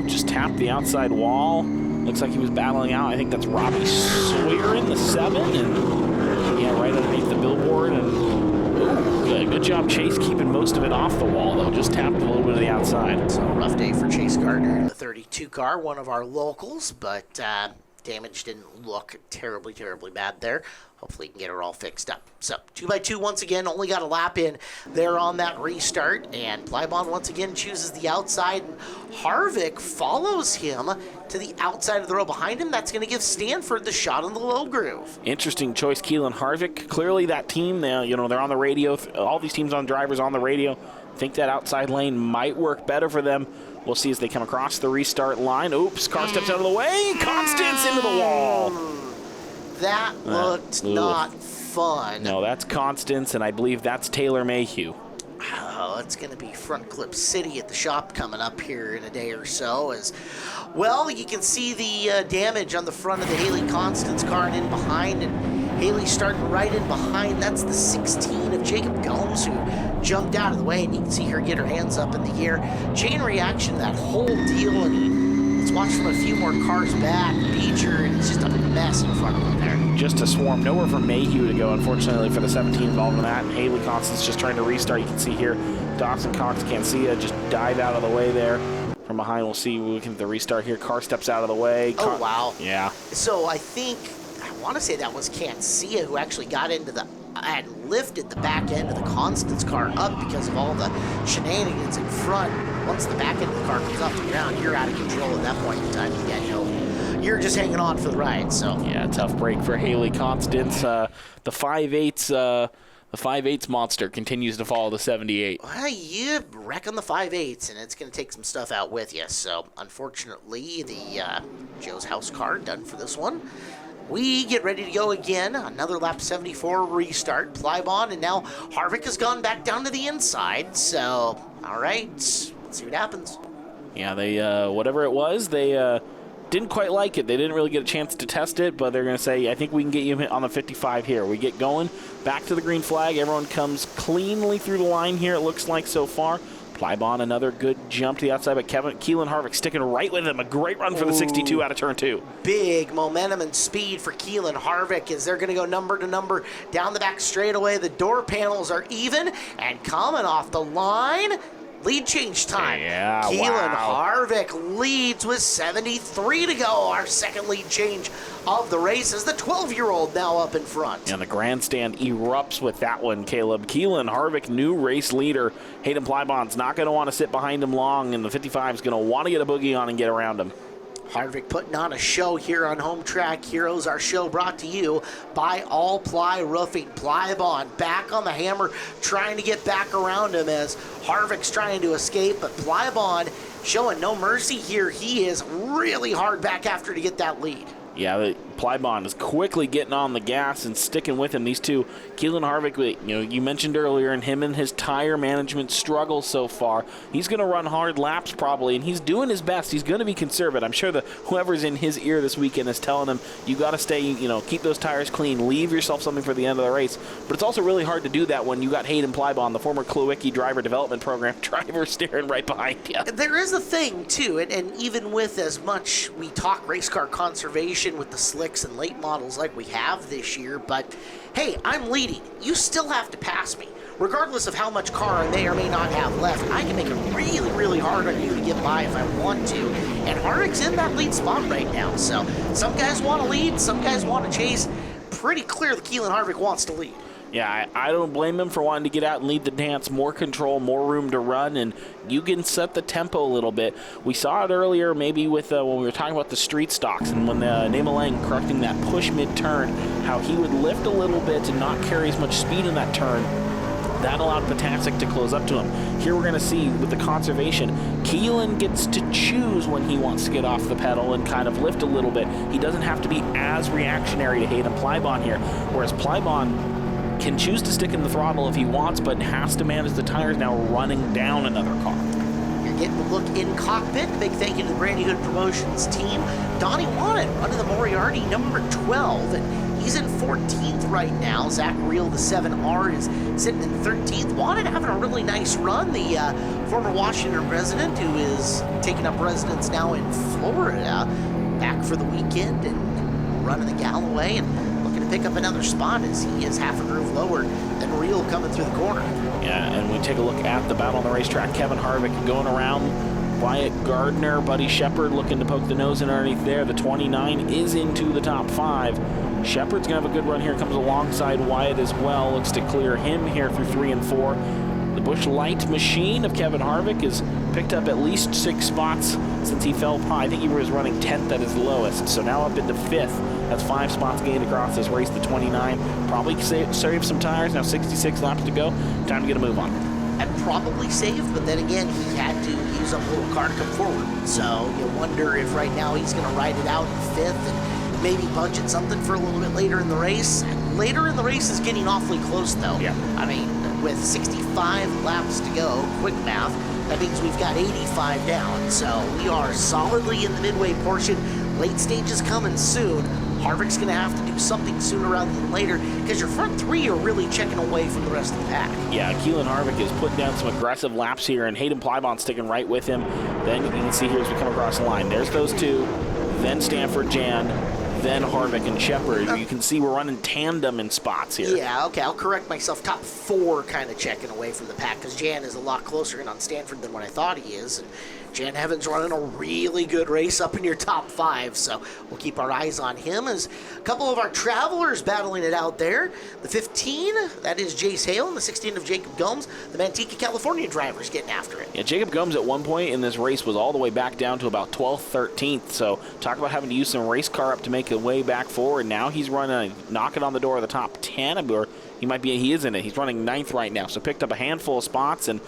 Just tapped the outside wall. Looks like he was battling out. I think that's Robbie Sawyer in the 7, and yeah, right underneath the billboard. And Good job, Chase, keeping most of it off the wall, though. Just tapped a little bit of the outside. So rough day for Chase Gardner in the 32 car, one of our locals, but damage didn't look terribly bad there. Hopefully he can get it all fixed up. So 2x2 once again, only got a lap in there on that restart, and Plybon once again chooses the outside. Harvick follows him to the outside of the row behind him. That's going to give Stanford the shot on the low groove. Interesting choice, Keelan Harvick. Clearly that team, they're on the radio. All these teams on drivers on the radio think that outside lane might work better for them. We'll see as they come across the restart line. Oops, car steps out of the way. Constance into the wall. That looked not fun. No, that's Constance, and I believe that's Taylor Mayhew. Oh, it's going to be Front Clip City at the shop coming up here in a day or so. As well, you can see the damage on the front of the Haley Constance car and in behind, and Haley starting right in behind. That's the 16 of Jacob Gomes, who jumped out of the way, and you can see her get her hands up in the air. Chain reaction, that whole deal, and let's watch from a few more cars back. Beecher, and it's just a mess in front of him there. Just a swarm. Nowhere for Mayhew to go, unfortunately, for the 17 involved in that. And Haley Constance just trying to restart. You can see here, Dawson Cox can't see it. Just dive out of the way there. From behind, we'll see. We can the restart here. Car steps out of the way. Oh, wow. Yeah. So I want to say that was Cancia who actually got into the and lifted the back end of the Constance car up because of all the shenanigans in front. Once the back end of the car comes off the ground, you're out of control at that point in time. You're just hanging on for the ride. So yeah, tough break for Haley Constance. The 5/8 monster continues to follow the 78. Well, you wreck on the 5/8, and it's going to take some stuff out with you. So unfortunately, the Joe's House car done for this one. We get ready to go again. Another lap 74 restart. Plybon, and now Harvick has gone back down to the inside. So, all right, let's see what happens. Yeah, they whatever it was, they didn't quite like it. They didn't really get a chance to test it, but they're going to say, I think we can get you on the 55 here. We get going, back to the green flag. Everyone comes cleanly through the line here, it looks like so far. Plybon, another good jump to the outside, but Keelan Harvick sticking right with him. A great run for the 62 out of turn 2. Big momentum and speed for Keelan Harvick as they're going to go number to number down the back straightaway. The door panels are even, and coming off the line, lead change time. Yeah, Keelan wow. Harvick leads with 73 to go. Our second lead change of the race is the 12-year-old now up in front. And the grandstand erupts with that one, Caleb. Keelan Harvick, new race leader. Hayden Plybon's not going to want to sit behind him long, and the 55 is going to want to get a boogie on and get around him. Harvick putting on a show here on Home Track Heroes. Our show brought to you by All Ply Roofing. Plybon back on the hammer, trying to get back around him as Harvick's trying to escape, but Plybon showing no mercy here. He is really hard back after to get that lead. Yeah, Plybon is quickly getting on the gas and sticking with him. These two, Keelan Harvick, you mentioned earlier, and him and his tire management struggle so far. He's going to run hard laps probably, and he's doing his best. He's going to be conservative. I'm sure that whoever's in his ear this weekend is telling him, you got to stay, keep those tires clean, leave yourself something for the end of the race. But it's also really hard to do that when you got Hayden Plybon, the former Klewicki Driver Development Program driver, staring right behind you. There is a thing, too, and even with as much we talk race car conservation with the slicks and late models like we have this year, but hey, I'm leading. You still have to pass me. Regardless of how much car I may or may not have left, I can make it really, really hard on you to get by if I want to. And Harvick's in that lead spot right now. So some guys want to lead, some guys want to chase. Pretty clear that Keelan Harvick wants to lead. Yeah, I don't blame him for wanting to get out and lead the dance. More control, more room to run, and you can set the tempo a little bit. We saw it earlier maybe with when we were talking about the street stocks and when Namalang correcting that push mid-turn, how he would lift a little bit and not carry as much speed in that turn. That allowed Potasic to close up to him. Here we're going to see with the conservation, Keelan gets to choose when he wants to get off the pedal and kind of lift a little bit. He doesn't have to be as reactionary to Hayden Plybon here, whereas Plybon can choose to stick in the throttle if he wants, but has to manage the tires now running down another car. You're getting a look in cockpit. Big thank you to the Brandy Hood Promotions team. Donnie Wanted running the Moriarty number 12, and he's in 14th right now. Zach Reel, the 7R, is sitting in 13th. Wanted having a really nice run. The former Washington resident who is taking up residence now in Florida, back for the weekend and running the Galloway and looking at pick up another spot as he is half a groove lower than Real coming through the corner. Yeah, and we take a look at the battle on the racetrack. Kevin Harvick going around Wyatt Gardner, Buddy Shepard looking to poke the nose in underneath there. The 29 is into the top 5. Shepard's going to have a good run here. Comes alongside Wyatt as well. Looks to clear him here through 3 and 4. The Busch Light machine of Kevin Harvick has picked up at least 6 spots since he fell. I think he was running 10th at his lowest. So now up into 5th. That's 5 spots gained across this race. The 29 probably saved some tires. Now 66 laps to go. Time to get a move on. And probably saved, but then again, he had to use up a little car to come forward. So you wonder if right now he's going to ride it out in 5th and maybe budget something for a little bit later in the race. And later in the race is getting awfully close, though. Yeah. I mean, with 65 laps to go, quick math, that means we've got 85 down. So we are solidly in the midway portion. Late stage is coming soon. Harvick's going to have to do something sooner rather than later because your front 3 are really checking away from the rest of the pack. Yeah, Keelan Harvick is putting down some aggressive laps here, and Hayden Plybon sticking right with him. Then you can see here as we come across the line, there's those 2, then Stanford, Jan, then Harvick and Shepard. You can see we're running tandem in spots here. Yeah, okay, I'll correct myself. Top 4 kind of checking away from the pack because Jan is a lot closer in on Stanford than what I thought he is. And Jan Evans running a really good race up in your top 5, so we'll keep our eyes on him as a couple of our travelers battling it out there. The 15, that is Jace Hale, and the 16 of Jacob Gomes, the Manteca, California drivers getting after it. Yeah, Jacob Gomes at one point in this race was all the way back down to about 12th, 13th, so talk about having to use some race car up to make a way back forward. Now he's running, knocking on the door of the top 10, or he is in it. He's running 9th right now, so picked up a handful of spots, and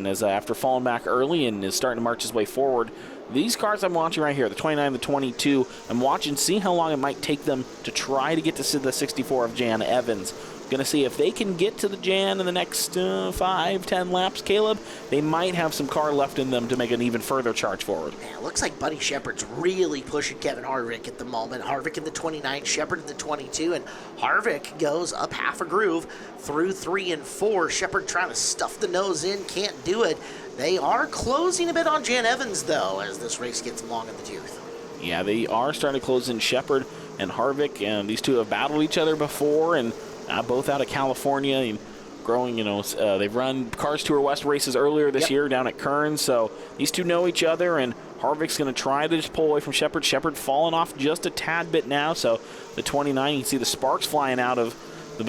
as after falling back early and is starting to march his way forward. These cars I'm watching right here, the 29, the 22, I'm watching, see how long it might take them to try to get to the 64 of Jan Evans. Going to see if they can get to the Jan in the next 5-10 laps, Caleb. They might have some car left in them to make an even further charge forward. Yeah, it looks like Buddy Shepard's really pushing Kevin Harvick at the moment. Harvick in the 29, Shepard in the 22, and Harvick goes up half a groove through 3 and 4. Shepard trying to stuff the nose in, can't do it. They are closing a bit on Jan Evans, though, as this race gets long in the tooth. Yeah, they are starting to close in. Shepard and Harvick, and these two have battled each other before, and both out of California and growing, they've run Cars Tour West races earlier this year down at Kern, so these two know each other, and Harvick's going to try to just pull away from Shepard. Shepard falling off just a tad bit now, so the 29, you can see the sparks flying out of the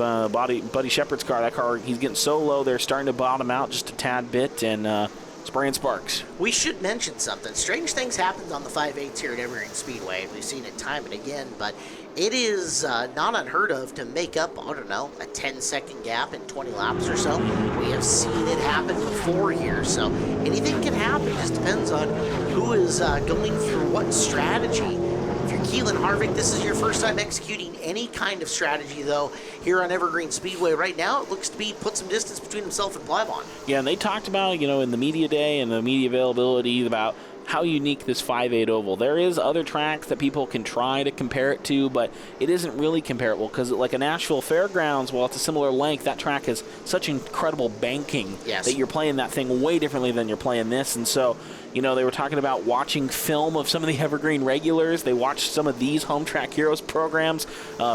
Buddy Shepard's car. That car, he's getting so low, they're starting to bottom out just a tad bit, and spraying sparks. We should mention something. Strange things happen on the 5/8 here at Evergreen Speedway. We've seen it time and again, but it is not unheard of to make up, a 10-second gap in 20 laps or so. We have seen it happen before here, so anything can happen. It just depends on who is going through what strategy. If you're Keelan Harvick, this is your first time executing any kind of strategy, though, here on Evergreen Speedway. Right now, it looks to be put some distance between himself and Plybon. Yeah, and they talked about, in the media day and the media availability about how unique this 5/8 oval. There is other tracks that people can try to compare it to, but it isn't really comparable because like a Nashville Fairgrounds, while it's a similar length, that track has such incredible banking that you're playing that thing way differently than you're playing this. And so, they were talking about watching film of some of the Evergreen regulars. They watched some of these Home Track Heroes programs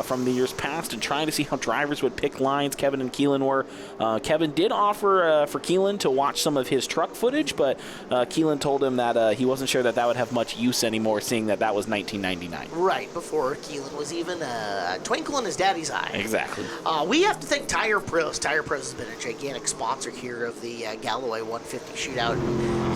from the years past and trying to see how drivers would pick lines. Kevin and Keelan were. Kevin did offer for Keelan to watch some of his truck footage, but Keelan told him that he wasn't sure that would have much use anymore, seeing that was 1999. Right, before Keelan was even a twinkle in his daddy's eye. Exactly. We have to thank Tire Pros. Tire Pros has been a gigantic sponsor here of the Galloway 150 Shootout.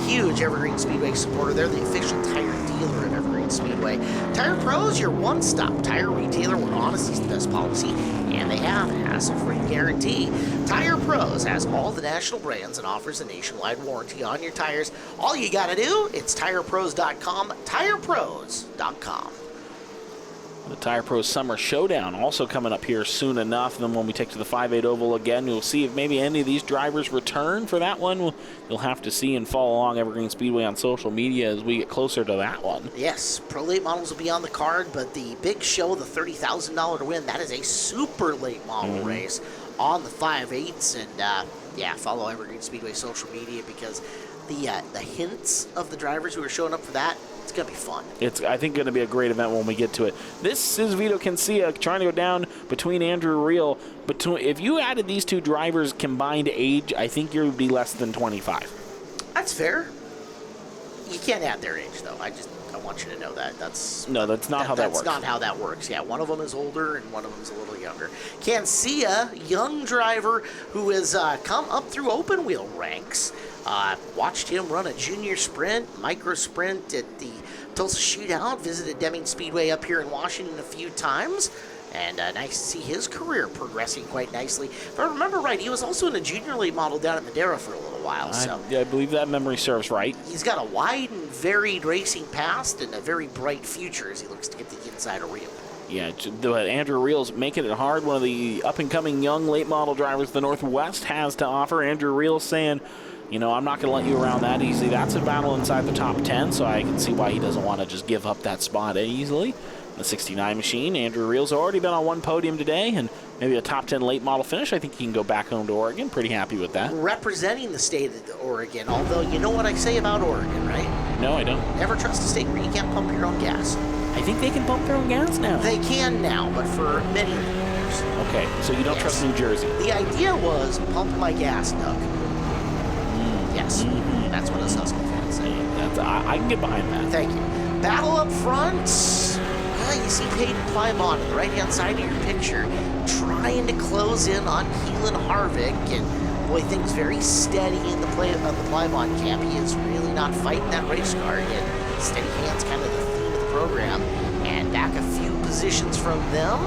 Huge Evergreen Speedway supporter. They're the official tire dealer of Evergreen Speedway. Tire Pros, your one-stop tire retailer where honesty is the best policy, and they have a hassle-free guarantee. Tire Pros has all the national brands and offers a nationwide warranty on your tires. All you got to do, it's TirePros.com, TirePros.com. The Tire Pros Summer Showdown also coming up here soon enough. Then when we take to the 5/8 Oval again, we'll see if maybe any of these drivers return for that one. You'll have to see and follow along Evergreen Speedway on social media as we get closer to that one. Yes, Pro Late Models will be on the card, but the big show, the $30,000 to win, that is a super late model race on the 5/8s. And follow Evergreen Speedway social media because the hints of the drivers who are showing up for that It's going to be fun. It's, I think, going to be a great event when we get to it. This is Vito Cancia trying to go down between Andrew Reel. If you added these two drivers' combined age, I think you would be less than 25. That's fair. You can't add their age, though. I want you to know that. That's not how that works. That's not how that works. Yeah, one of them is older and one of them is a little younger. Cancia, young driver who has come up through open wheel ranks. Watched him run a junior sprint, micro sprint at the Tulsa Shootout. Visited Deming Speedway up here in Washington a few times. And nice to see his career progressing quite nicely. If I remember right, he was also in a junior late model down at Madera for a little while. I believe that memory serves right. He's got a wide and varied racing past and a very bright future as he looks to get the inside of Reel. Yeah, Andrew Reel's making it hard. One of the up-and-coming young late model drivers the Northwest has to offer. Andrew Reel's saying, I'm not going to let you around that easily. That's a battle inside the top 10, so I can see why he doesn't want to just give up that spot easily. The 69 machine, Andrew Reel's already been on one podium today, and maybe a top 10 late model finish. I think he can go back home to Oregon. Pretty happy with that. Representing the state of Oregon, although you know what I say about Oregon, right? No, I don't. Never trust a state where you can't pump your own gas. I think they can pump their own gas now. They can now, but for many years. Okay, so you don't trust New Jersey. The idea was pump my gas, Doug. Yes, that's what us Husker fans say. I can get behind that. Thank you. Battle up front. You see Peyton Plymouth on the right-hand side of your picture trying to close in on Keelan Harvick, and boy, things very steady in the play of the Plymouth camp. He is really not fighting that race car yet. Steady hands, kind of the theme of the program. And back a few positions from them,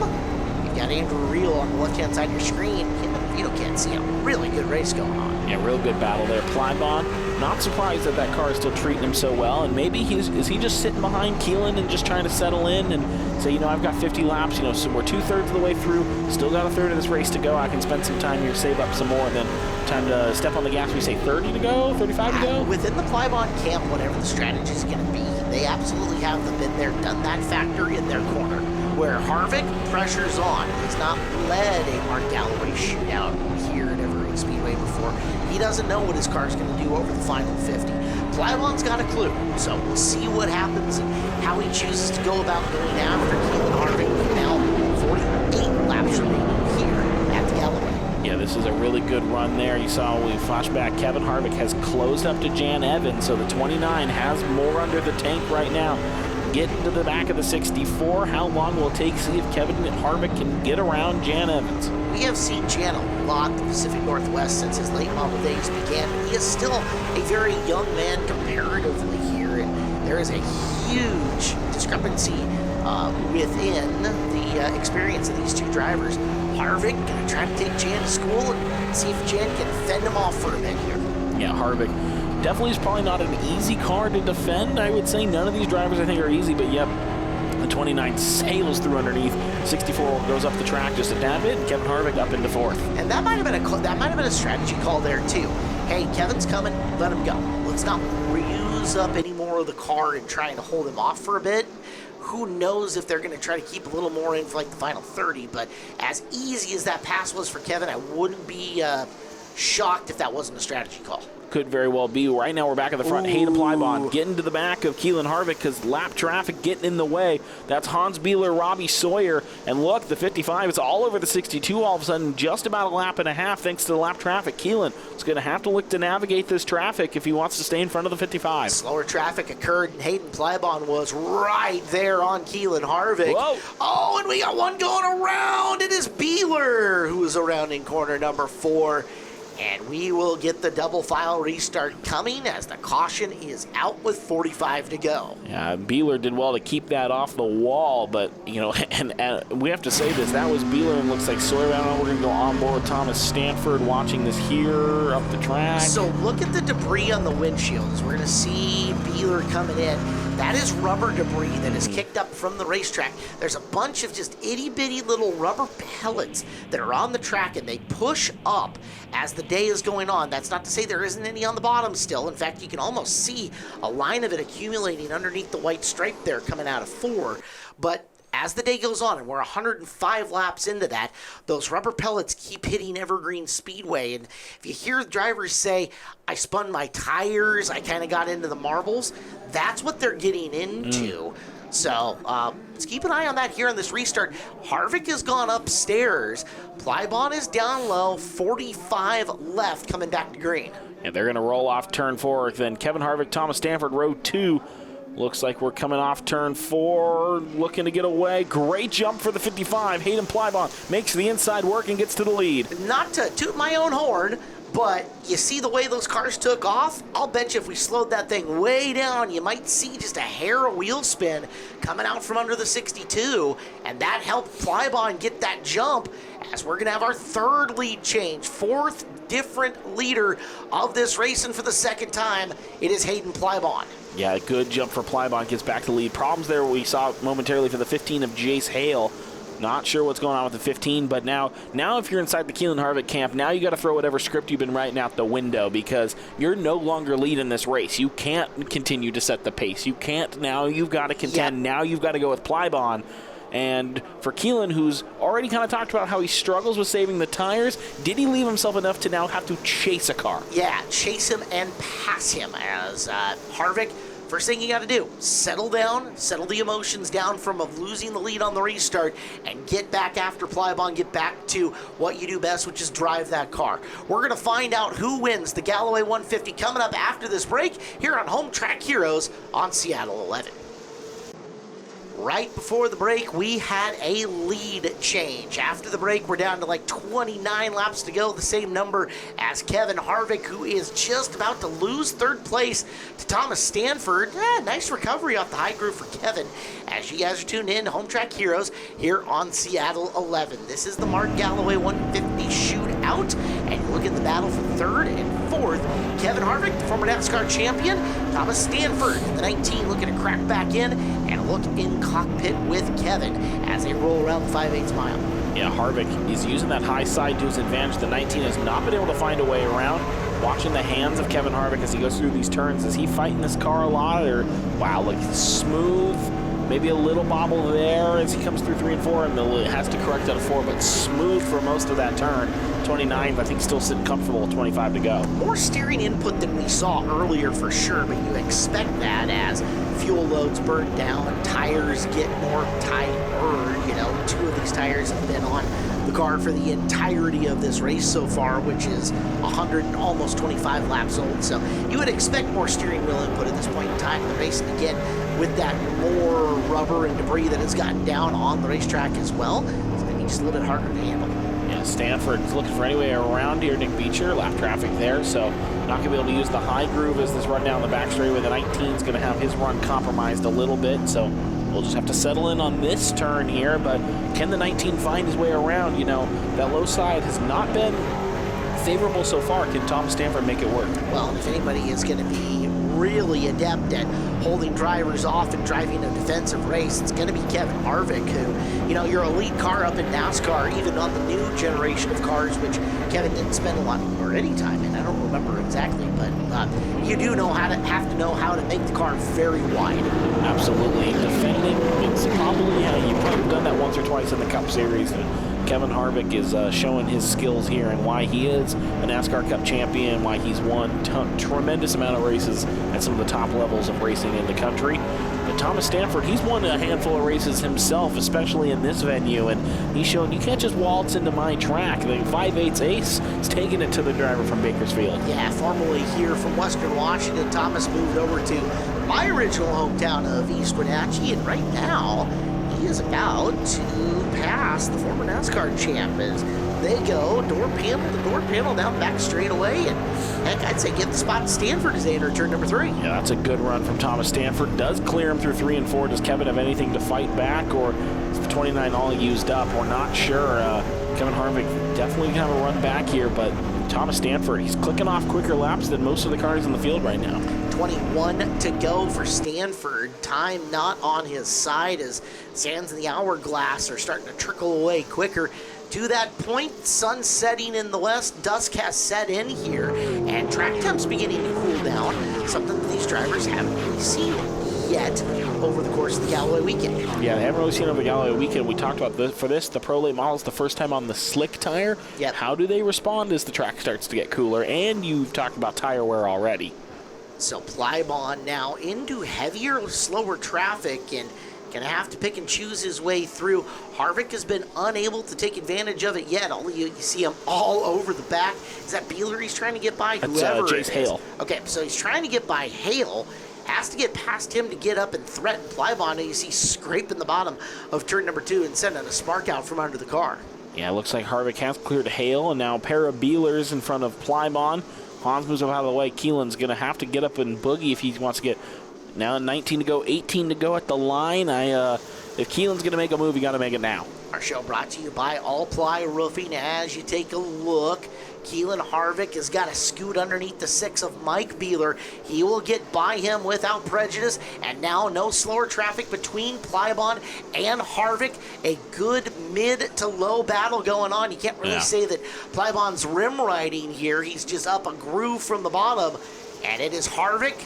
you've got Andrew Reel on the left-hand side of your screen. Him and Vito can't see a really good race going on. Yeah, real good battle there. Plymouth, not surprised that car is still treating him so well, and maybe is he just sitting behind Keelan and just trying to settle in and say, I've got 50 laps, so we're 2/3 of the way through, still got a third of this race to go. I can spend some time here, save up some more, and then time to step on the gas. We say 30 to go, 35 to go? Within the Plymouth camp, whatever the strategy is going to be, they absolutely have the been there, done that factor in their corner. Where Harvick, pressure's on. He's not led a Mark Galloway shootout here at Evergreen Speedway before. He doesn't know what his car's going to do over the final 50. Plymouth's got a clue, so we'll see what happens and how he chooses to go about going after Keelan Harvick with now 48 laps remaining here at the Galloway. Yeah, this is a really good run there. You saw we flashback, Kevin Harvick has closed up to Jan Evans, so the 29 has more under the tank right now. Getting to the back of the 64, how long will it take to see if Kevin Harvick can get around Jan Evans? We have seen Jan a lot in the Pacific Northwest since his late model days began, but he is still a very young man comparatively here, and there is a huge discrepancy within the experience of these two drivers. Harvick going to try to take Jan to school and see if Jan can fend him off for a bit here. Yeah, Harvick definitely is probably not an easy car to defend. I would say none of these drivers I think are easy, but yep, the 29 sails through underneath. 64 goes up the track just a tad bit, and Kevin Harvick up into fourth. And that might have been a strategy call there too. Hey, Kevin's coming, let him go. Let's not reuse up any more of the car and trying to hold him off for a bit. Who knows if they're going to try to keep a little more in for like the final 30, but as easy as that pass was for Kevin, I wouldn't be shocked if that wasn't a strategy call. Could very well be. Right now we're back at the front. Hayden Plybon getting to the back of Keelan Harvick because lap traffic getting in the way. That's Hans Bieler, Robbie Sawyer. And look, the 55 is all over the 62 all of a sudden. Just about a lap and a half thanks to the lap traffic. Keelan is going to have to look to navigate this traffic if he wants to stay in front of the 55. Slower traffic occurred and Hayden Plybon was right there on Keelan Harvick. Whoa. Oh, and we got one going around. It is Bieler who is around in corner number 4. And we will get the double file restart coming as the caution is out with 45 to go. Yeah, Bieler did well to keep that off the wall, but, and we have to say this, that was Bieler and looks like Sawyer. I don't know, we're going to go on board Thomas Stanford watching this here up the track. So look at the debris on the windshields. We're going to see Bieler coming in. That is rubber debris that is kicked up from the racetrack. There's a bunch of just itty-bitty little rubber pellets that are on the track, and they push up as the day is going on. That's not to say there isn't any on the bottom still. In fact, you can almost see a line of it accumulating underneath the white stripe there coming out of 4. But as the day goes on, and we're 105 laps into that, those rubber pellets keep hitting Evergreen Speedway. And if you hear drivers say, I spun my tires, I kind of got into the marbles, that's what they're getting into. So let's keep an eye on that here in this restart. Harvick has gone upstairs. Plybon is down low, 45 left coming back to green. And they're going to roll off turn 4. Then Kevin Harvick, Thomas Stanford, row 2. Looks like we're coming off turn 4, looking to get away. Great jump for the 55. Hayden Plybon makes the inside work and gets to the lead. Not to toot my own horn, but you see the way those cars took off? I'll bet you if we slowed that thing way down, you might see just a hair of wheel spin coming out from under the 62, and that helped Plybon get that jump, as we're going to have our third lead change, fourth different leader of this racing for the second time. It is Hayden Plybon. Yeah, good jump for Plybon, gets back to lead. Problems there we saw momentarily for the 15 of Jace Hale. Not sure what's going on with the 15, but now if you're inside the Keelan Harvick camp, now you got to throw whatever script you've been writing out the window, because you're no longer leading this race. You can't continue to set the pace. You can't now. You've got to contend. Yep. Now you've got to go with Plybon. And for Keelan, who's already kind of talked about how he struggles with saving the tires, did he leave himself enough to now have to chase a car? Yeah, chase him and pass him, as Harvick, first thing you got to do, settle down, settle the emotions down from losing the lead on the restart, and get back after Plybon, get back to what you do best, which is drive that car. We're going to find out who wins the Galloway 150 coming up after this break here on Home Track Heroes on Seattle 11. Right before the break, we had a lead change. After the break, we're down to like 29 laps to go, the same number as Kevin Harvick, who is just about to lose third place to Thomas Stanford. Nice recovery off the high groove for Kevin, as you guys are tuned in to Home Track Heroes here on Seattle 11. This is the Mark Galloway 150 Shootout, and you look at the battle for third and fourth. Kevin Harvick, the former NASCAR champion. Thomas Stanford, the 19, looking to crack back in and look in cockpit with Kevin as they roll around the 5/8 mile. Yeah, Harvick is using that high side to his advantage. The 19 has not been able to find a way around. Watching the hands of Kevin Harvick as he goes through these turns. Is he fighting this car a lot? Or, wow, look, smooth. Maybe a little bobble there as he comes through 3 and 4, and has to correct out of 4, but smooth for most of that turn. 29, but I think still sitting comfortable with 25 to go. More steering input than we saw earlier for sure, but you expect that as fuel loads burn down, tires get more tighter. You know, 2 of these tires have been on the car for the entirety of this race so far, which is 100 and almost 25 laps old. So you would expect more steering wheel input at this point in time in the race, and again, with that more rubber and debris that has gotten down on the racetrack as well, it's going to be just a little bit harder to handle. Yeah, Stanford's looking for any way around here. Nick Beecher, lap traffic there, so not going to be able to use the high groove as this run down the back straightaway. The 19's going to have his run compromised a little bit, so we'll just have to settle in on this turn here. But can the 19 find his way around? You know, that low side has not been favorable so far. Can Thomas Stanford make it work? Well, if anybody is going to be really adept at holding drivers off and driving a defensive race, it's going to be Kevin Harvick, who, you know, your elite car up in NASCAR, even on the new generation of cars, which Kevin didn't spend a lot or any time in. I don't remember exactly, but you do know how to know how to make the car very wide. Absolutely. Defending, it's probably, you've probably done that once or twice in the Cup Series. Kevin Harvick is showing his skills here and why he is a NASCAR Cup champion, why he's won tremendous amount of races at some of the top levels of racing in the country. But Thomas Stanford, he's won a handful of races himself, especially in this venue, and he's shown you can't just waltz into my track. The 5/8 ace is taking it to the driver from Bakersfield. Yeah, formerly here from Western Washington, Thomas moved over to my original hometown of East Wenatchee, and right now he is about to pass the former NASCAR champ as they go door panel to door panel down back straightaway, and heck, I'd say get the spot to Stanford as they enter turn number 3. Yeah, that's a good run from Thomas Stanford. Does clear him through 3 and 4. Does Kevin have anything to fight back, or is the 29 all used up? We're not sure. Kevin Harvick definitely can have a run back here, but Thomas Stanford, he's clicking off quicker laps than most of the cars in the field right now. 21 to go for Stanford. Time not on his side as sands in the hourglass are starting to trickle away quicker. To that point, sun setting in the west, dusk has set in here, and track temps beginning to cool down, something that these drivers haven't really seen yet over the course of the Galloway weekend. Yeah, they haven't really seen it over the Galloway weekend. We talked about this, for this, the Pro Late model is the first time on the slick tire. Yep. How do they respond as the track starts to get cooler? And you've talked about tire wear already. So Plybon now into heavier, slower traffic and gonna have to pick and choose his way through. Harvick has been unable to take advantage of it yet. You see him all over the back. Is that Beeler he's trying to get by? That's Whoever Jace it is. Hale. Okay, so he's trying to get by Hale. Has to get past him to get up and threaten Plybon. And you see scraping the bottom of turn number 2 and sending a spark out from under the car. Yeah, it looks like Harvick has cleared Hale, and now a pair of Beelers in front of Plybon. Hans moves up out of the way. Keelan's going to have to get up and boogie if he wants to get. Now 19 to go, 18 to go at the line. If Keelan's going to make a move, you got to make it now. Our show brought to you by All Ply Roofing. As you take a look, Keelan Harvick has got to scoot underneath the 6 of Mike Beeler. He will get by him without prejudice. And now no slower traffic between Plybon and Harvick. A good mid to low battle going on. You can't really say that Plybon's rim riding here. He's just up a groove from the bottom. And it is Harvick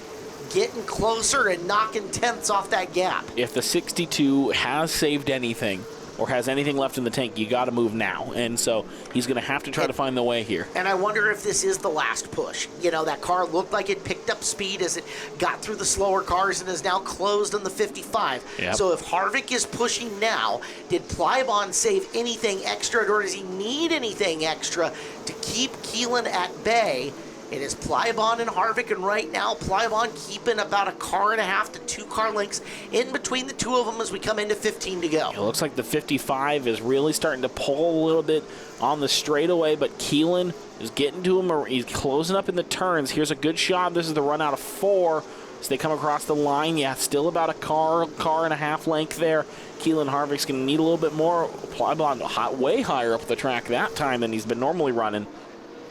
getting closer and knocking tenths off that gap. If the 62 has saved anything or has anything left in the tank, you got to move now. And so he's going to have to try to find the way here. And I wonder if this is the last push. You know, that car looked like it picked up speed as it got through the slower cars and is now closed on the 55. Yep. So if Harvick is pushing now, did Plybon save anything extra, or does he need anything extra to keep Keelan at bay? It is Plybon and Harvick, and right now Plybon keeping about 1.5 to 2 car lengths in between the two of them as we come into 15 to go. It looks like the 55 is really starting to pull a little bit on the straightaway, but Keelan is getting to him. He's closing up in the turns. Here's a good shot. This is the run out of 4. So they come across the line. Yeah, still about a car and a half length there. Keelan Harvick's going to need a little bit more. Plybon way higher up the track that time than he's been normally running.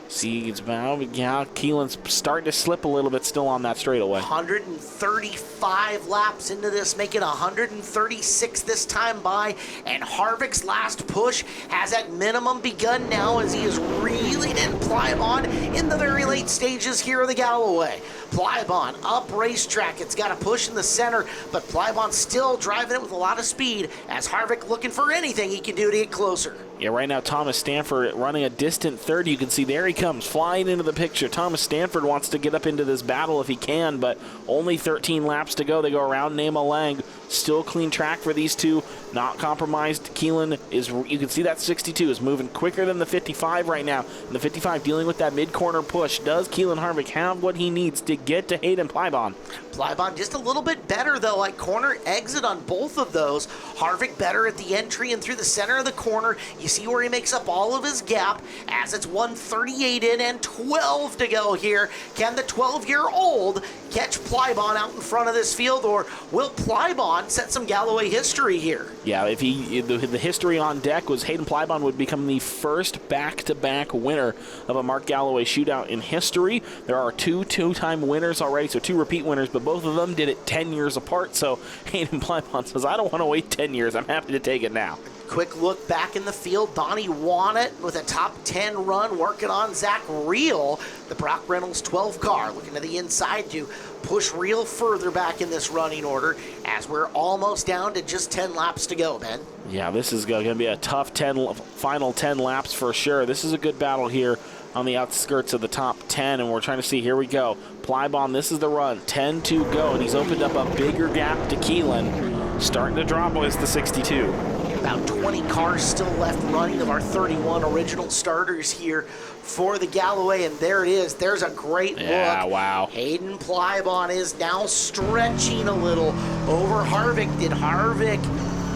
See, it's about, Keelan's starting to slip a little bit still on that straightaway. 135 laps into this, making 136 this time by, and Harvick's last push has at minimum begun now as he is reeling in Plybon in the very late stages here of the Galloway. Plybon up racetrack. It's got a push in the center, but Plybon still driving it with a lot of speed as Harvick looking for anything he can do to get closer. Yeah, right now Thomas Stanford running a distant third. You can see there he comes flying into the picture. Thomas Stanford wants to get up into this battle if he can, but only 13 laps to go. They go around Nema Lang. Still clean track for these two. Not compromised. Keelan is, you can see that 62 is moving quicker than the 55 right now. And the 55 dealing with that mid-corner push. Does Keelan Harvick have what he needs to get to Hayden Plybon? Plybon just a little bit better, though, like corner exit on both of those. Harvick better at the entry and through the center of the corner. You see where he makes up all of his gap as it's 138 in and 12 to go here. Can the 12-year-old catch Plybon out in front of this field, or will Plybon set some Galloway history here? Yeah, if the history on deck was Hayden Plybon would become the first back-to-back winner of a Mark Galloway shootout in history. There are two-time winners already, so 2 repeat winners, but both of them did it 10 years apart. So Hayden Plybon says, I don't want to wait 10 years. I'm happy to take it now. Quick look back in the field. Donnie Wannett with a top 10 run working on Zach Reel, the Brock Reynolds 12 car, looking to the inside to push Reel further back in this running order as we're almost down to just 10 laps to go, Ben. Yeah, this is going to be a tough final 10 laps for sure. This is a good battle here on the outskirts of the top 10, and we're trying to see, here we go. Plybon, this is the run, 10 to go, and he's opened up a bigger gap to Keelan. Starting to drop with the 62. About 20 cars still left running of our 31 original starters here for the Galloway, and there it is. There's a great look. Wow. Hayden Plybon is now stretching a little over Harvick. Did Harvick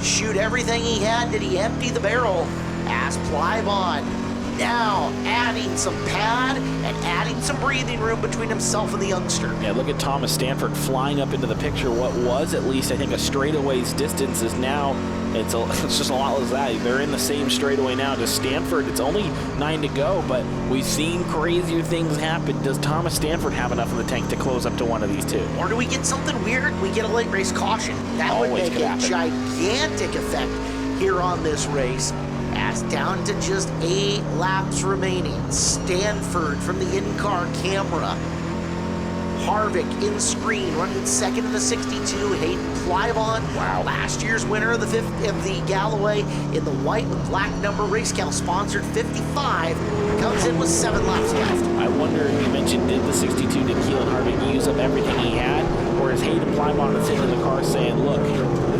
shoot everything he had? Did he empty the barrel? As Plybon now adding some pad and adding some breathing room between himself and the youngster. Yeah, look at Thomas Stanford flying up into the picture. What was at least, I think, a straightaway's distance is now, it's just a lot less that. They're in the same straightaway now. To Stanford, it's only 9 to go, but we've seen crazier things happen. Does Thomas Stanford have enough in the tank to close up to one of these two? Or do we get something weird? We get a late race caution. That would make a gigantic effect here on this race. As down to just 8 laps remaining. Stanford from the in-car camera Harvick in screen, running second in the 62. Hayden Plybon, last year's winner of the Galloway in the white with black number race cal sponsored 55, comes in with 7 laps left. I wonder, you mentioned, did the 62, did Keelan Harvick use up everything he had? Or is Hayden Plybon that's sitting in the car saying, look,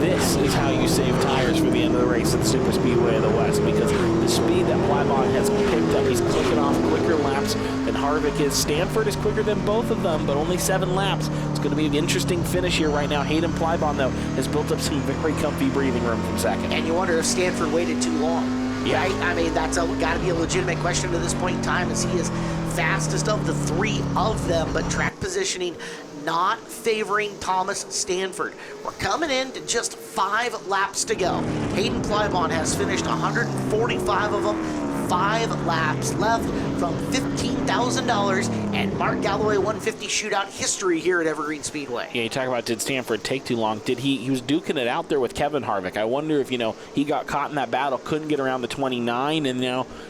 this is how you save tires for the end of the race at the Super Speedway of the West, because the speed that Plybon has picked up, he's clicking off quicker laps than Harvick is. Stanford is quicker than both of them, but only 7 laps. It's going to be an interesting finish here right now. Hayden Plybon, though, has built up some very comfy breathing room from second. And you wonder if Stanford waited too long. Yeah. Right? I mean, that's got to be a legitimate question to this point in time, as he is fastest of the 3 of them, but track positioning not favoring Thomas Stanford. We're coming in to just 5 laps to go. Hayden Plybon has finished 145 of them, 5 laps left from $15,000 and Mark Galloway 150 shootout history here at Evergreen Speedway. Yeah, you talk about, did Stanford take too long? Did he was duking it out there with Kevin Harvick. I wonder if, he got caught in that battle, couldn't get around the 29, and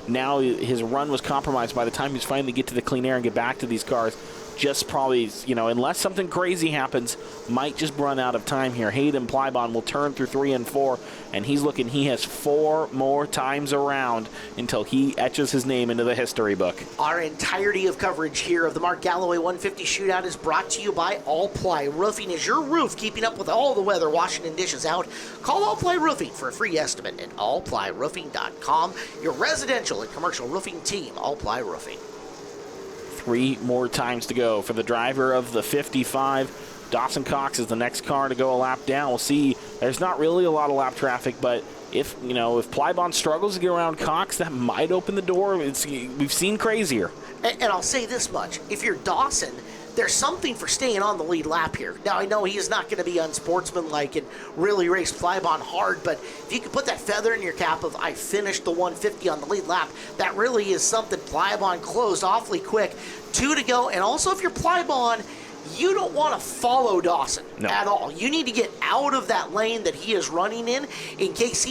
now his run was compromised by the time he's finally get to the clean air and get back to these cars. Just probably, unless something crazy happens, might just run out of time here. Hayden Plybon will turn through 3 and 4, and he has 4 more times around until he etches his name into the history book. Our entirety of coverage here of the Mark Galloway 150 shootout is brought to you by All Ply Roofing. Is your roof keeping up with all the weather, washing and dishes out? Call All Ply Roofing for a free estimate at allplyroofing.com. Your residential and commercial roofing team, All Ply Roofing. 3 more times to go for the driver of the 55. Dawson Cox is the next car to go a lap down. We'll see. There's not really a lot of lap traffic, but if Plybon struggles to get around Cox, that might open the door. We've seen crazier. And I'll say this much. If you're Dawson, there's something for staying on the lead lap here. Now, I know he is not going to be unsportsmanlike and really race Plybon hard, but if you could put that feather in your cap of, I finished the 150 on the lead lap, that really is something. Plybon closed awfully quick. 2 to go. And also, if you're Plybon, you don't want to follow Dawson at all. You need to get out of that lane that he is running in case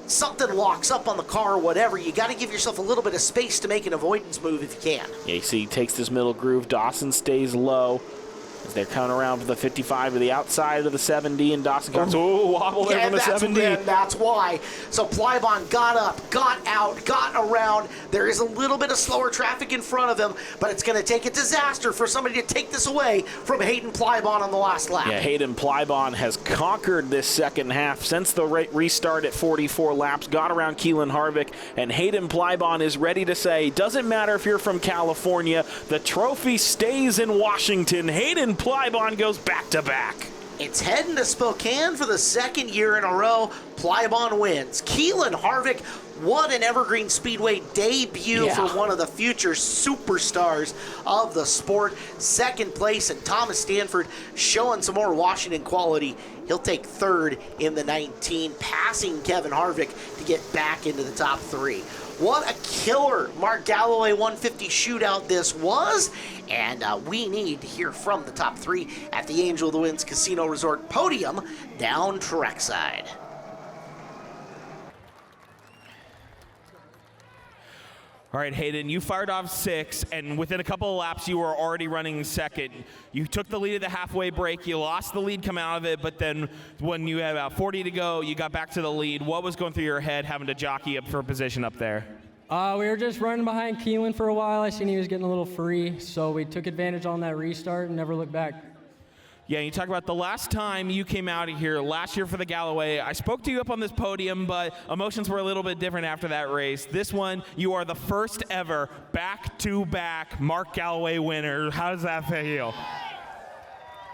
something locks up on the car or whatever. You got to give yourself a little bit of space to make an avoidance move if you can. Yeah, you see he takes this middle groove. Dawson stays low as they're coming around for the 55 to the outside of the 70, and Dawson comes, wobble there from the 70. That's why. So Plybon got up, got out, got around. There is a little bit of slower traffic in front of him, but it's going to take a disaster for somebody to take this away from Hayden Plybon on the last lap. Yeah, Hayden Plybon has conquered this second half since the restart at 44 laps, got around Keelan Harvick, and Hayden Plybon is ready to say, doesn't matter if you're from California, the trophy stays in Washington. Hayden Plybon goes back-to-back. It's heading to Spokane for the 2nd year in a row. Plybon wins. Keelan Harvick, what an Evergreen Speedway debut for one of the future superstars of the sport. 2nd place, and Thomas Stanford showing some more Washington quality. He'll take 3rd in the 19, passing Kevin Harvick to get back into the top 3. What a killer Mark Galloway 150 shootout this was. And we need to hear from the top 3 at the Angel of the Winds Casino Resort podium down trackside. All right, Hayden, you fired off 6, and within a couple of laps, you were already running 2nd. You took the lead at the halfway break. You lost the lead coming out of it, but then when you had about 40 to go, you got back to the lead. What was going through your head having to jockey up for a position up there? We were just running behind Keelan for a while. I seen he was getting a little free, so we took advantage on that restart and never looked back. Yeah, you talk about the last time you came out of here, last year for the Galloway. I spoke to you up on this podium, but emotions were a little bit different after that race. This one, you are the first ever back-to-back Mark Galloway winner. How does that feel?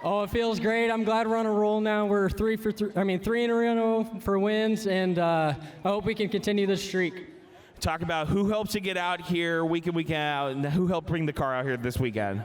Oh, it feels great. I'm glad we're on a roll now. We're 3 in a row for wins, and I hope we can continue this streak. Talk about who helps you get out here week in, week out, and who helped bring the car out here this weekend.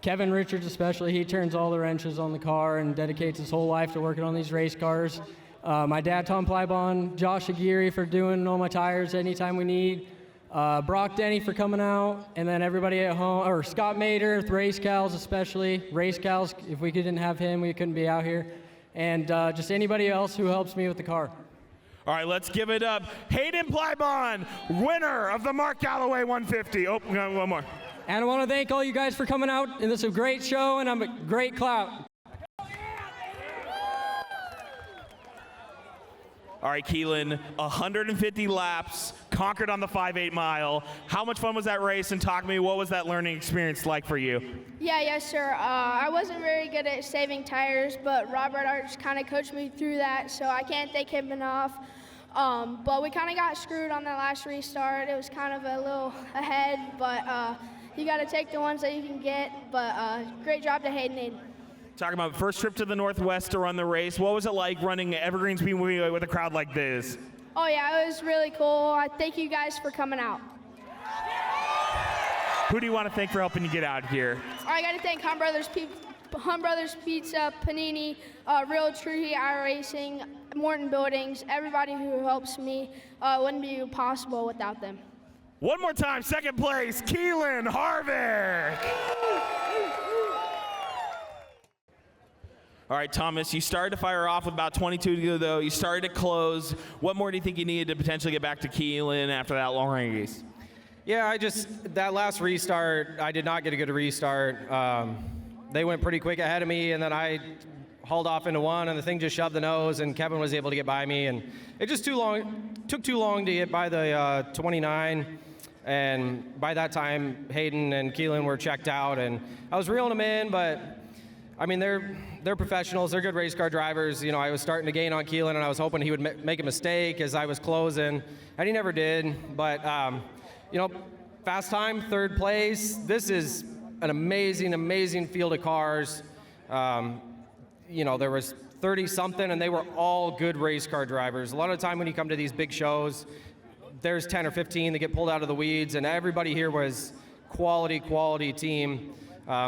Kevin Richards especially, he turns all the wrenches on the car and dedicates his whole life to working on these race cars. My dad, Tom Plybon, Josh Aguirre for doing all my tires anytime we need, Brock Denny for coming out, and then everybody at home, or Scott Mater, Race Cals especially. Race Cals, if we didn't have him, we couldn't be out here. And just anybody else who helps me with the car. All right, let's give it up. Hayden Plybon, winner of the Mark Galloway 150. Oh, we got one more. And I want to thank all you guys for coming out, and this is a great show, and I'm a great clout. All right, Keelan, 150 laps, conquered on the 5/8 mile. How much fun was that race? And talk to me, what was that learning experience like for you? Yeah, yes, sir. I wasn't very good at saving tires, but Robert Arch kind of coached me through that, so I can't thank him enough. But we kind of got screwed on that last restart. It was kind of a little ahead, but you got to take the ones that you can get. But great job to Hayden Aiden. Talking about first trip to the Northwest to run the race. What was it like running Evergreen Speedway with a crowd like this? Oh, yeah, it was really cool. I thank you guys for coming out. Who do you want to thank for helping you get out here? I got to thank Hunt Brothers Pizza, Panini, Real Tree iRacing, Morton Buildings, everybody who helps me. Wouldn't be possible without them. One more time, second place, Keelan Harvick. All right, Thomas, you started to fire off with about 22 to go, though. You started to close. What more do you think you needed to potentially get back to Keelan after that long race? Yeah, that last restart, I did not get a good restart. They went pretty quick ahead of me, and then I hauled off into one, and the thing just shoved the nose, and Kevin was able to get by me, and it just took too long to get by the 29, and by that time, Hayden and Keelan were checked out, and I was reeling them in, but I mean, they're professionals. They're good race car drivers. You know, I was starting to gain on Keelan, and I was hoping he would make a mistake as I was closing, and he never did. But, you know, fast time, third place. This is an amazing, amazing field of cars. You know, there was 30-something, and they were all good race car drivers. A lot of the time when you come to these big shows, there's 10 or 15 that get pulled out of the weeds, and everybody here was quality team.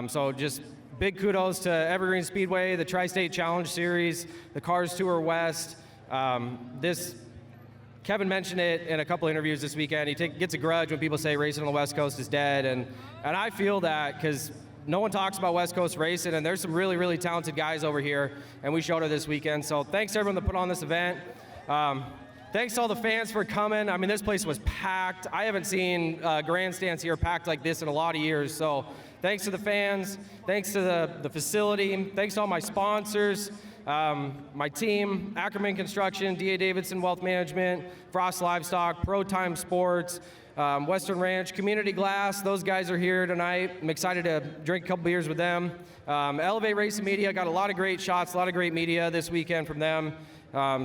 So just big kudos to Evergreen Speedway, the Tri-State Challenge Series, the Cars Tour West. Kevin mentioned it in a couple interviews this weekend. He gets a grudge when people say racing on the West Coast is dead, and I feel that because no one talks about West Coast racing, and there's some really, really talented guys over here, and we showed it this weekend. So thanks to everyone that put on this event. Thanks to all the fans for coming. I mean, this place was packed. I haven't seen grandstands here packed like this in a lot of years. So thanks to the fans, thanks to the facility, thanks to all my sponsors, my team, Ackerman Construction, D.A. Davidson Wealth Management, Frost Livestock, Pro Time Sports, Western Ranch, Community Glass. Those guys are here tonight. I'm excited to drink a couple beers with them. Elevate Racing Media, got a lot of great shots, a lot of great media this weekend from them.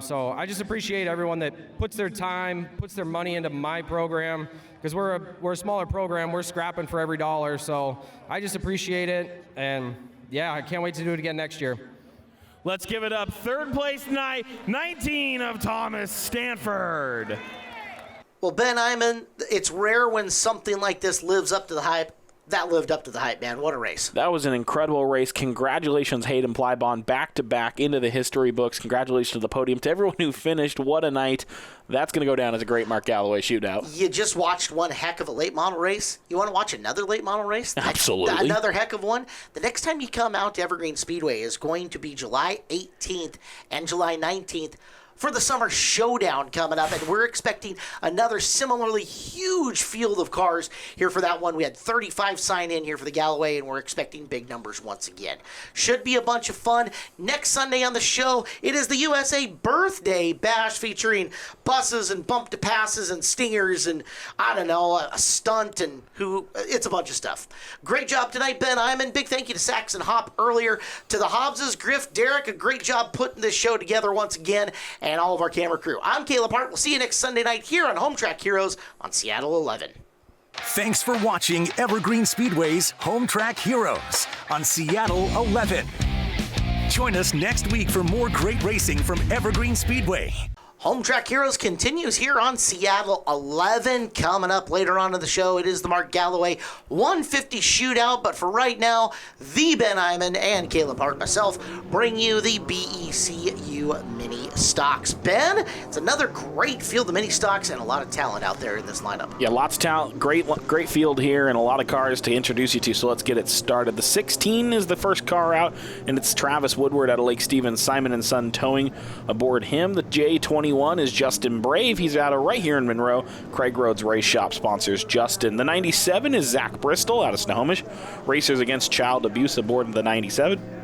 So I just appreciate everyone that puts their time, puts their money into my program, because we're a smaller program. We're scrapping for every dollar. So I just appreciate it, and yeah, I can't wait to do it again next year. Let's give it up. Third place night, 19 of Thomas Stanford. Well, Ben Iman, it's rare when something like this lives up to the hype. That lived up to the hype, man. What a race. That was an incredible race. Congratulations, Hayden Plybon, back-to-back into the history books. Congratulations to the podium. To everyone who finished, what a night. That's going to go down as a great Mark Galloway shootout. You just watched one heck of a late model race. You want to watch another late model race? Absolutely. Another heck of one. The next time you come out to Evergreen Speedway is going to be July 18th and July 19th. For the Summer Showdown coming up, and we're expecting another similarly huge field of cars here for that one. We had 35 sign in here for the Galloway, and we're expecting big numbers once again. Should be a bunch of fun. Next Sunday on the show, it is the USA Birthday Bash featuring buses and bump to passes and stingers and, I don't know, a stunt and it's a bunch of stuff. Great job tonight, Ben Iman. Big thank you to Saxon Hop earlier, to the Hobbses, Griff, Derek, a great job putting this show together once again, and all of our camera crew. I'm Caleb Hart. We'll see you next Sunday night here on Home Track Heroes on Seattle 11. Thanks for watching Evergreen Speedway's Home Track Heroes on Seattle 11. Join us next week for more great racing from Evergreen Speedway. Home Track Heroes continues here on Seattle 11. Coming up later on in the show, it is the Mark Galloway 150 shootout. But for right now, the Ben Iman and Caleb Hart, myself, bring you the BECU BECU Mini Stocks. Ben, it's another great field of mini stocks and a lot of talent out there in this lineup. Yeah, lots of talent. Great field here and a lot of cars to introduce you to, so let's get it started. The 16 is the first car out, and it's Travis Woodward out of Lake Stevens, Simon & Son Towing aboard him. The J21 is Justin Brave. He's out of right here in Monroe. Craig Rhodes Race Shop sponsors Justin. The 97 is Zach Bristol out of Snohomish. Racers Against Child Abuse aboard the 97.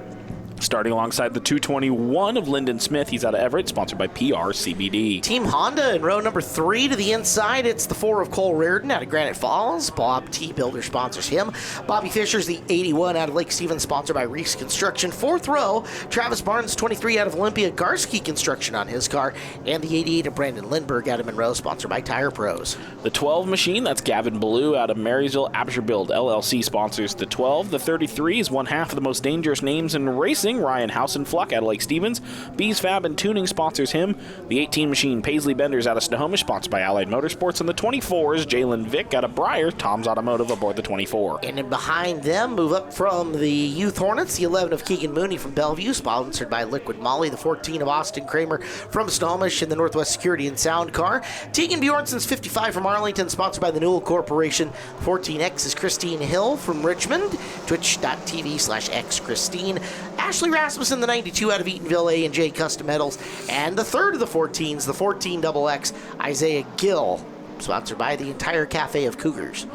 Starting alongside the 221 of Lyndon Smith. He's out of Everett, sponsored by PRCBD. Team Honda in row number 3 to the inside. It's the 4 of Cole Reardon out of Granite Falls. Bob T. Builder sponsors him. Bobby Fisher's the 81 out of Lake Stevens, sponsored by Reese Construction. 4th row, Travis Barnes, 23 out of Olympia, Garski Construction on his car. And the 88 of Brandon Lindbergh out of Monroe, sponsored by Tire Pros. The 12 machine, that's Gavin Ballou out of Marysville. Absher Build LLC sponsors the 12. The 33 is one half of the most dangerous names in racing. Ryan Housenfluck out of Lake Stevens. Bees Fab and Tuning sponsors him. The 18 machine, Paisley Benders out of Snohomish, sponsored by Allied Motorsports. And the 24 is Jalen Vick out of Briar, Tom's Automotive aboard the 24. And then behind them, move up from the Youth Hornets, the 11 of Keegan Mooney from Bellevue, sponsored by Liquid Molly. The 14 of Austin Kramer from Snohomish in the Northwest Security and Sound car. Tegan Bjornson's 55 from Arlington, sponsored by the Newell Corporation. 14X is Christine Hill from Richmond, twitch.tv/xChristine. Ashley Rasmussen, the 92 out of Eatonville, A&J Custom Metals. And the 3rd of the 14s, the 14XX, Isaiah Gill, sponsored by the entire Cafe of Cougars.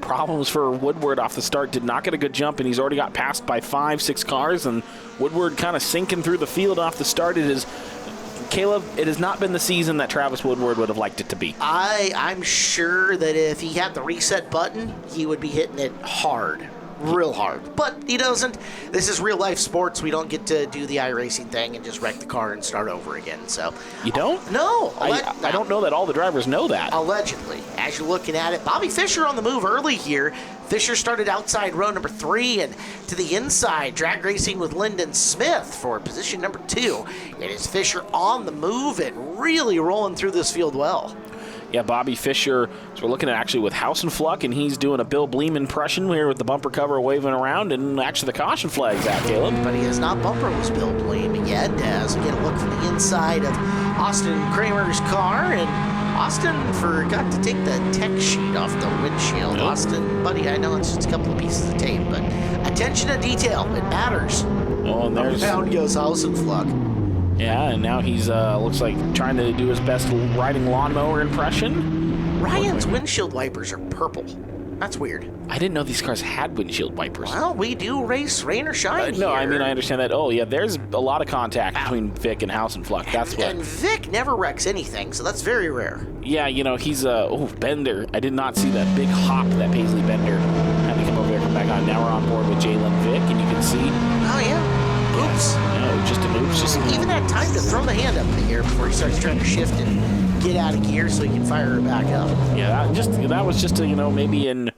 Problems for Woodward off the start. Did not get a good jump, and he's already got passed by 5-6 cars, and Woodward kind of sinking through the field off the start. Caleb, it has not been the season that Travis Woodward would have liked it to be. I'm sure that if he had the reset button, he would be hitting it hard. Real hard. But he doesn't. This is real life sports. We don't get to do the iRacing thing and just wreck the car and start over again. So you don't? No. I don't know that all the drivers know that. Allegedly. As you're looking at it, Bobby Fisher on the move early here. Fisher started outside row number 3 and to the inside, drag racing with Lyndon Smith for position number 2. It is Fisher on the move and really rolling through this field well. Yeah, Bobby Fisher, so we're looking at actually with Housenfluck, and he's doing a Bill Bleem impression here with the bumper cover waving around, and actually the caution flag's out, Caleb. But he has not bumperless Bill Bleem yet, as we get a look from the inside of Austin Kramer's car, and Austin forgot to take the tech sheet off the windshield. Nope. Austin, buddy, I know it's just a couple of pieces of tape, but attention to detail, it matters. Oh, and there's... Down goes Housenfluck. Yeah, and now he's, looks like, trying to do his best riding lawnmower impression. Ryan's windshield wipers are purple. That's weird. I didn't know these cars had windshield wipers. Well, we do race rain or shine No, here. I mean, I understand that. Oh, yeah, there's a lot of contact between Vic and Housenfluck. That's what. And Vic never wrecks anything, so that's very rare. Yeah, you know, he's, Bender. I did not see that big hop that Paisley Bender had to come over there, come back on. Now we're on board with Jalen Vic, and you can see. Oh, yeah. Oops. No, just an oops. Just even had time to throw the hand up in the air before he starts trying to shift and get out of gear so he can fire it back up. Yeah, that was just a, maybe an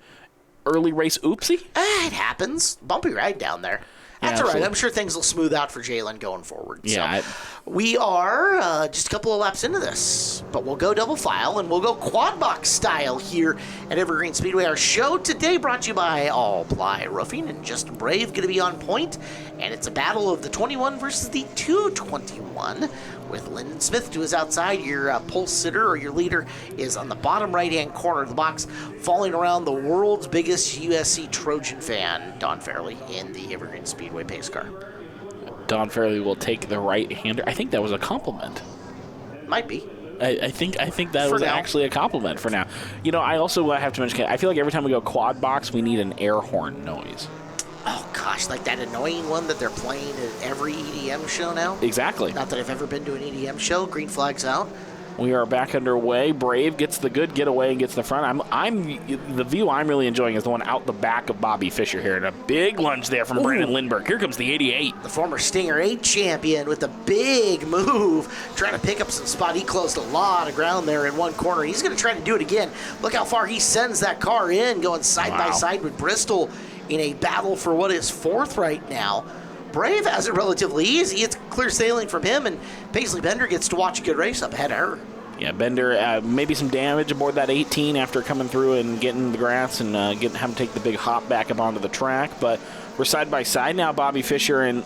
early race oopsie. It happens. Bumpy ride down there. That's all right. I'm sure things will smooth out for Jalen going forward. Yeah. So we are just a couple of laps into this, but we'll go double file and we'll go quad box style here at Evergreen Speedway. Our show today brought to you by All Ply Roofing, and Justin Brave going to be on point, and it's a battle of the 21 versus the 221 with Lyndon Smith to his outside. Your pole sitter or your leader is on the bottom right-hand corner of the box, falling around the world's biggest USC Trojan fan, Don Fairley, in the Evergreen Speedway pace car. Don Fairley will take the right-hander. I think that was a compliment. Might be. I think that was actually a compliment for now. I also have to mention, I feel like every time we go quad box, we need an air horn noise. Oh, gosh, like that annoying one that they're playing at every EDM show now? Exactly. Not that I've ever been to an EDM show. Green flag's out. We are back underway. Brave gets the good getaway and gets the front. The view I'm really enjoying is the one out the back of Bobby Fisher here, and a big lunge there from Brandon Lindbergh. Here comes the 88. The former Stinger 8 champion with a big move, trying to pick up some spot. He closed a lot of ground there in one corner. He's going to try to do it again. Look how far he sends that car in, going side by side with Bristol in a battle for what is 4th right now. Brave has it relatively easy. It's clear sailing from him, and Paisley Bender gets to watch a good race up ahead of her. Yeah, Bender, maybe some damage aboard that 18 after coming through and getting the grass and having to take the big hop back up onto the track. But we're side by side now. Bobby Fischer and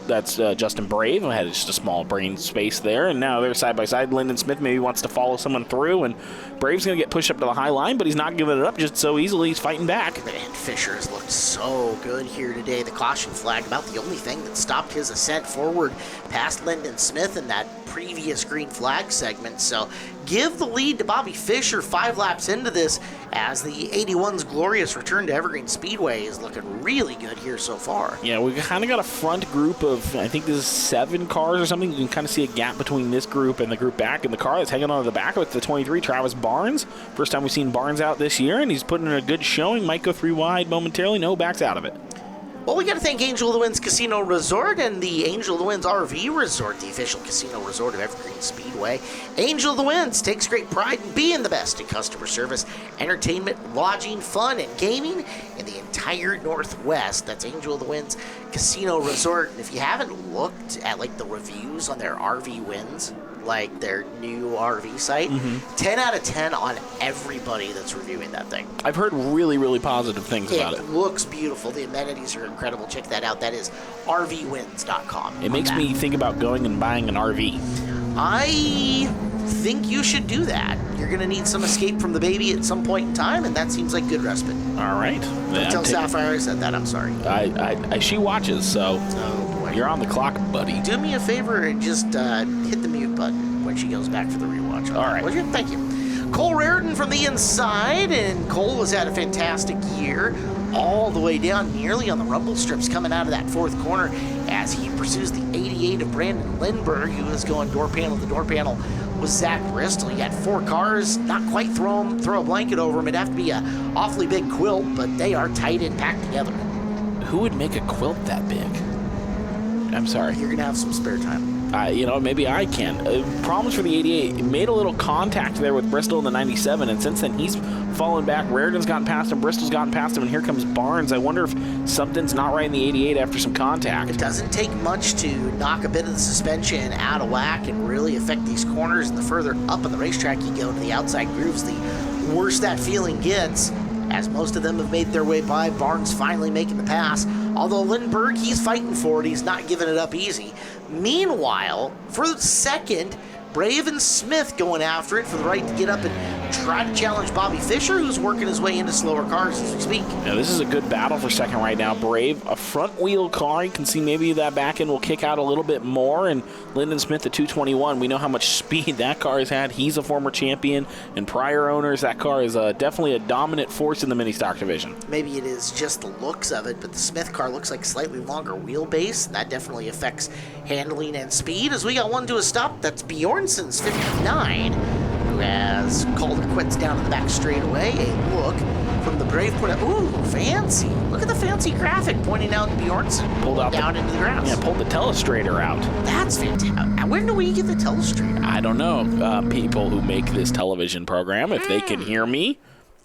that's Justin Brave. I had just a small brain space there. And now they're side by side. Lyndon Smith maybe wants to follow someone through. And Brave's going to get pushed up to the high line, but he's not giving it up just so easily. He's fighting back. And Fischer has looked so good here today. The caution flag, about the only thing that stopped his ascent forward past Lyndon Smith in that previous green flag segment. So give the lead to Bobby Fischer 5 laps into this, as the 81's glorious return to Evergreen Speedway is looking really good here so far. Yeah, we kind of got a front group of, I think this is 7 cars or something. You can kind of see a gap between this group and the group back. And the car that's hanging on to the back with the 23, Travis Barnes. First time we've seen Barnes out this year, and he's putting in a good showing. Might go 3 wide momentarily. No, backs out of it. Well, we got to thank Angel of the Winds Casino Resort and the Angel of the Winds RV Resort, the official casino resort of Evergreen Speedway. Angel of the Winds takes great pride in being the best in customer service, entertainment, lodging, fun, and gaming in the entire Northwest. That's Angel of the Winds Casino Resort. And if you haven't looked at like the reviews on their RV wins, like their new RV site, 10 out of 10 on everybody that's reviewing that thing. I've heard really, really positive things about it. It looks beautiful. The amenities are incredible. Check that out. That is rvwins.com. It makes me think about going and buying an RV. I think you should do that. You're going to need some escape from the baby at some point in time, and that seems like good respite. All right. Don't tell Sapphire I said that. I'm sorry. She watches, so you're on the clock, buddy. Do me a favor and just hit the mute button when she goes back for the rewatch. All right. Would you? Thank you. Cole Reardon from the inside, and Cole has had a fantastic year all the way down nearly on the rumble strips coming out of that 4th corner as he pursues the 88 of Brandon Lindbergh, who is going door panel to door panel with Zach Bristol. You got 4 cars, not quite throw a blanket over them. It'd have to be an awfully big quilt, but they are tight and packed together. Who would make a quilt that big? I'm sorry. You're going to have some spare time. Maybe I can. Problems for the 88. He made a little contact there with Bristol in the 97, and since then he's fallen back. Reardon's gotten past him, Bristol's gotten past him, and here comes Barnes. I wonder if something's not right in the 88 after some contact. It doesn't take much to knock a bit of the suspension out of whack and really affect these corners, and the further up on the racetrack you go to the outside grooves, the worse that feeling gets. As most of them have made their way by, Barnes finally making the pass. Although Lindbergh, he's fighting for it. He's not giving it up easy. Meanwhile, for the second, Brave and Smith going after it for the right to get up and try to challenge Bobby Fischer, who's working his way into slower cars as we speak. Yeah, this is a good battle for second right now. Brave, a front wheel car. You can see maybe that back end will kick out a little bit more. And Lyndon Smith, the 221, we know how much speed that car has had. He's a former champion, and prior owners, that car is definitely a dominant force in the mini stock division. Maybe it is just the looks of it, but the Smith car looks like slightly longer wheelbase, and that definitely affects handling and speed. As we got one to a stop, that's Bjornson's 59, who has called it quits down in the back straightaway. A look from the Brave point of, ooh, fancy. Look at the fancy graphic pointing out Bjornson pulled out down into the grass. Yeah, pulled the telestrator out. That's fantastic. When do we get the telestrator? I don't know. People who make this television program, if they can hear me.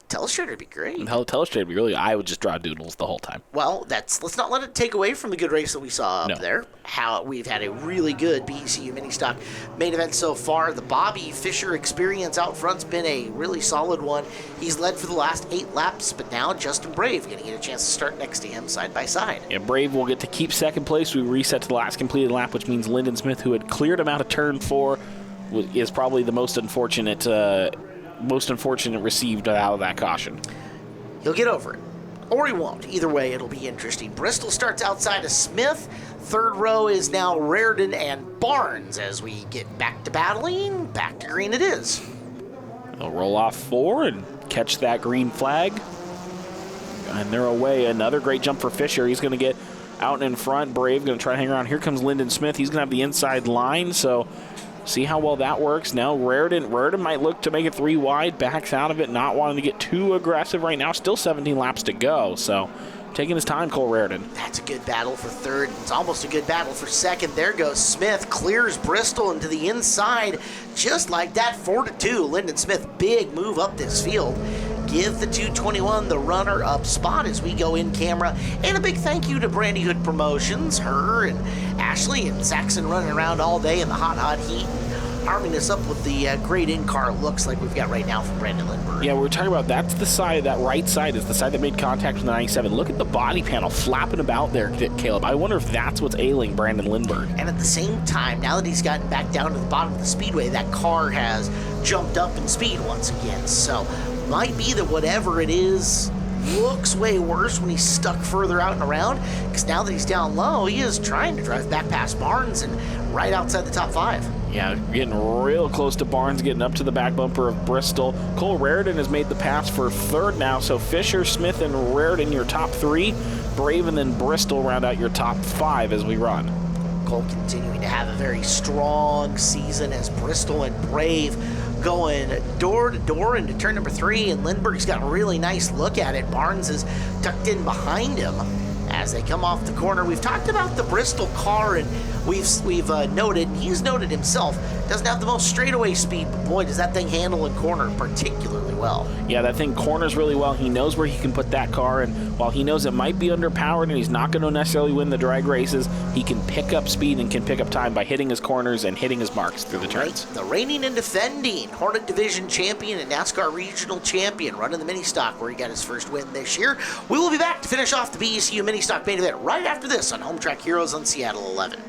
Telestrator would be great. Telestrator would be really, I would just draw doodles the whole time. Well, let's not let it take away from the good race that we saw up there. How we've had a really good BECU Mini Stock main event so far. The Bobby Fischer experience out front's been a really solid one. He's led for the last 8 laps, but now Justin Brave going to get a chance to start next to him side by side. Yeah, Brave will get to keep second place. We reset to the last completed lap, which means Lyndon Smith, who had cleared him out of turn 4, is probably the most unfortunate received out of that caution. He'll get over it, or he won't. Either way, it'll be interesting. Bristol starts outside of Smith. Third row is now Reardon and Barnes as we get back to battling. Back to green it is. They'll roll off 4 and catch that green flag. And they're away. Another great jump for Fischer. He's going to get out and in front. Brave going to try to hang around. Here comes Lyndon Smith. He's going to have the inside line, so see how well that works. Now Reardon might look to make it 3 wide, backs out of it, not wanting to get too aggressive right now. Still 17 laps to go, so taking his time, Cole Reardon. That's a good battle for third. It's almost a good battle for second. There goes Smith, clears Bristol into the inside, just like that, 4-2. Lyndon Smith, big move up this field. Give the 221 the runner-up spot as we go in camera. And a big thank you to Brandy Hood Promotions, her and Ashley and Saxon running around all day in the hot heat. arming us up with the great in-car looks like we've got right now from Brandon Lindbergh. Yeah, we're talking about that's the side, that right side is the side that made contact with the 97. Look at the body panel flapping about there, Caleb. I wonder if that's what's ailing Brandon Lindbergh. And at the same time, now that he's gotten back down to the bottom of the speedway, that car has jumped up in speed once again. So might be that whatever it is looks way worse when he's stuck further out and around, because now that he's down low, he is trying to drive back past Barnes and right outside the top 5. Yeah, getting real close to Barnes, getting up to the back bumper of Bristol. Cole Raridan has made the pass for 3rd now, so Fisher, Smith, and Raridan your top 3. Brave and then Bristol round out your top 5 as we run. Cole continuing to have a very strong season as Bristol and Brave going door to door into turn number 3, and Lindbergh's got a really nice look at it. Barnes is tucked in behind him as they come off the corner. We've talked about the Bristol car, and we've noted, and he's noted himself, doesn't have the most straightaway speed, but boy, does that thing handle in corner particularly well. Yeah, that thing corners really well. He knows where he can put that car, and while he knows it might be underpowered and he's not going to necessarily win the drag races, he can pick up speed and can pick up time by hitting his corners and hitting his marks through the turns. The reigning and defending Hornet Division champion and NASCAR regional champion, running the Mini Stock where he got his first win this year. We will be back to finish off the BECU Mini Stock main event right after this on Home Track Heroes on Seattle 11.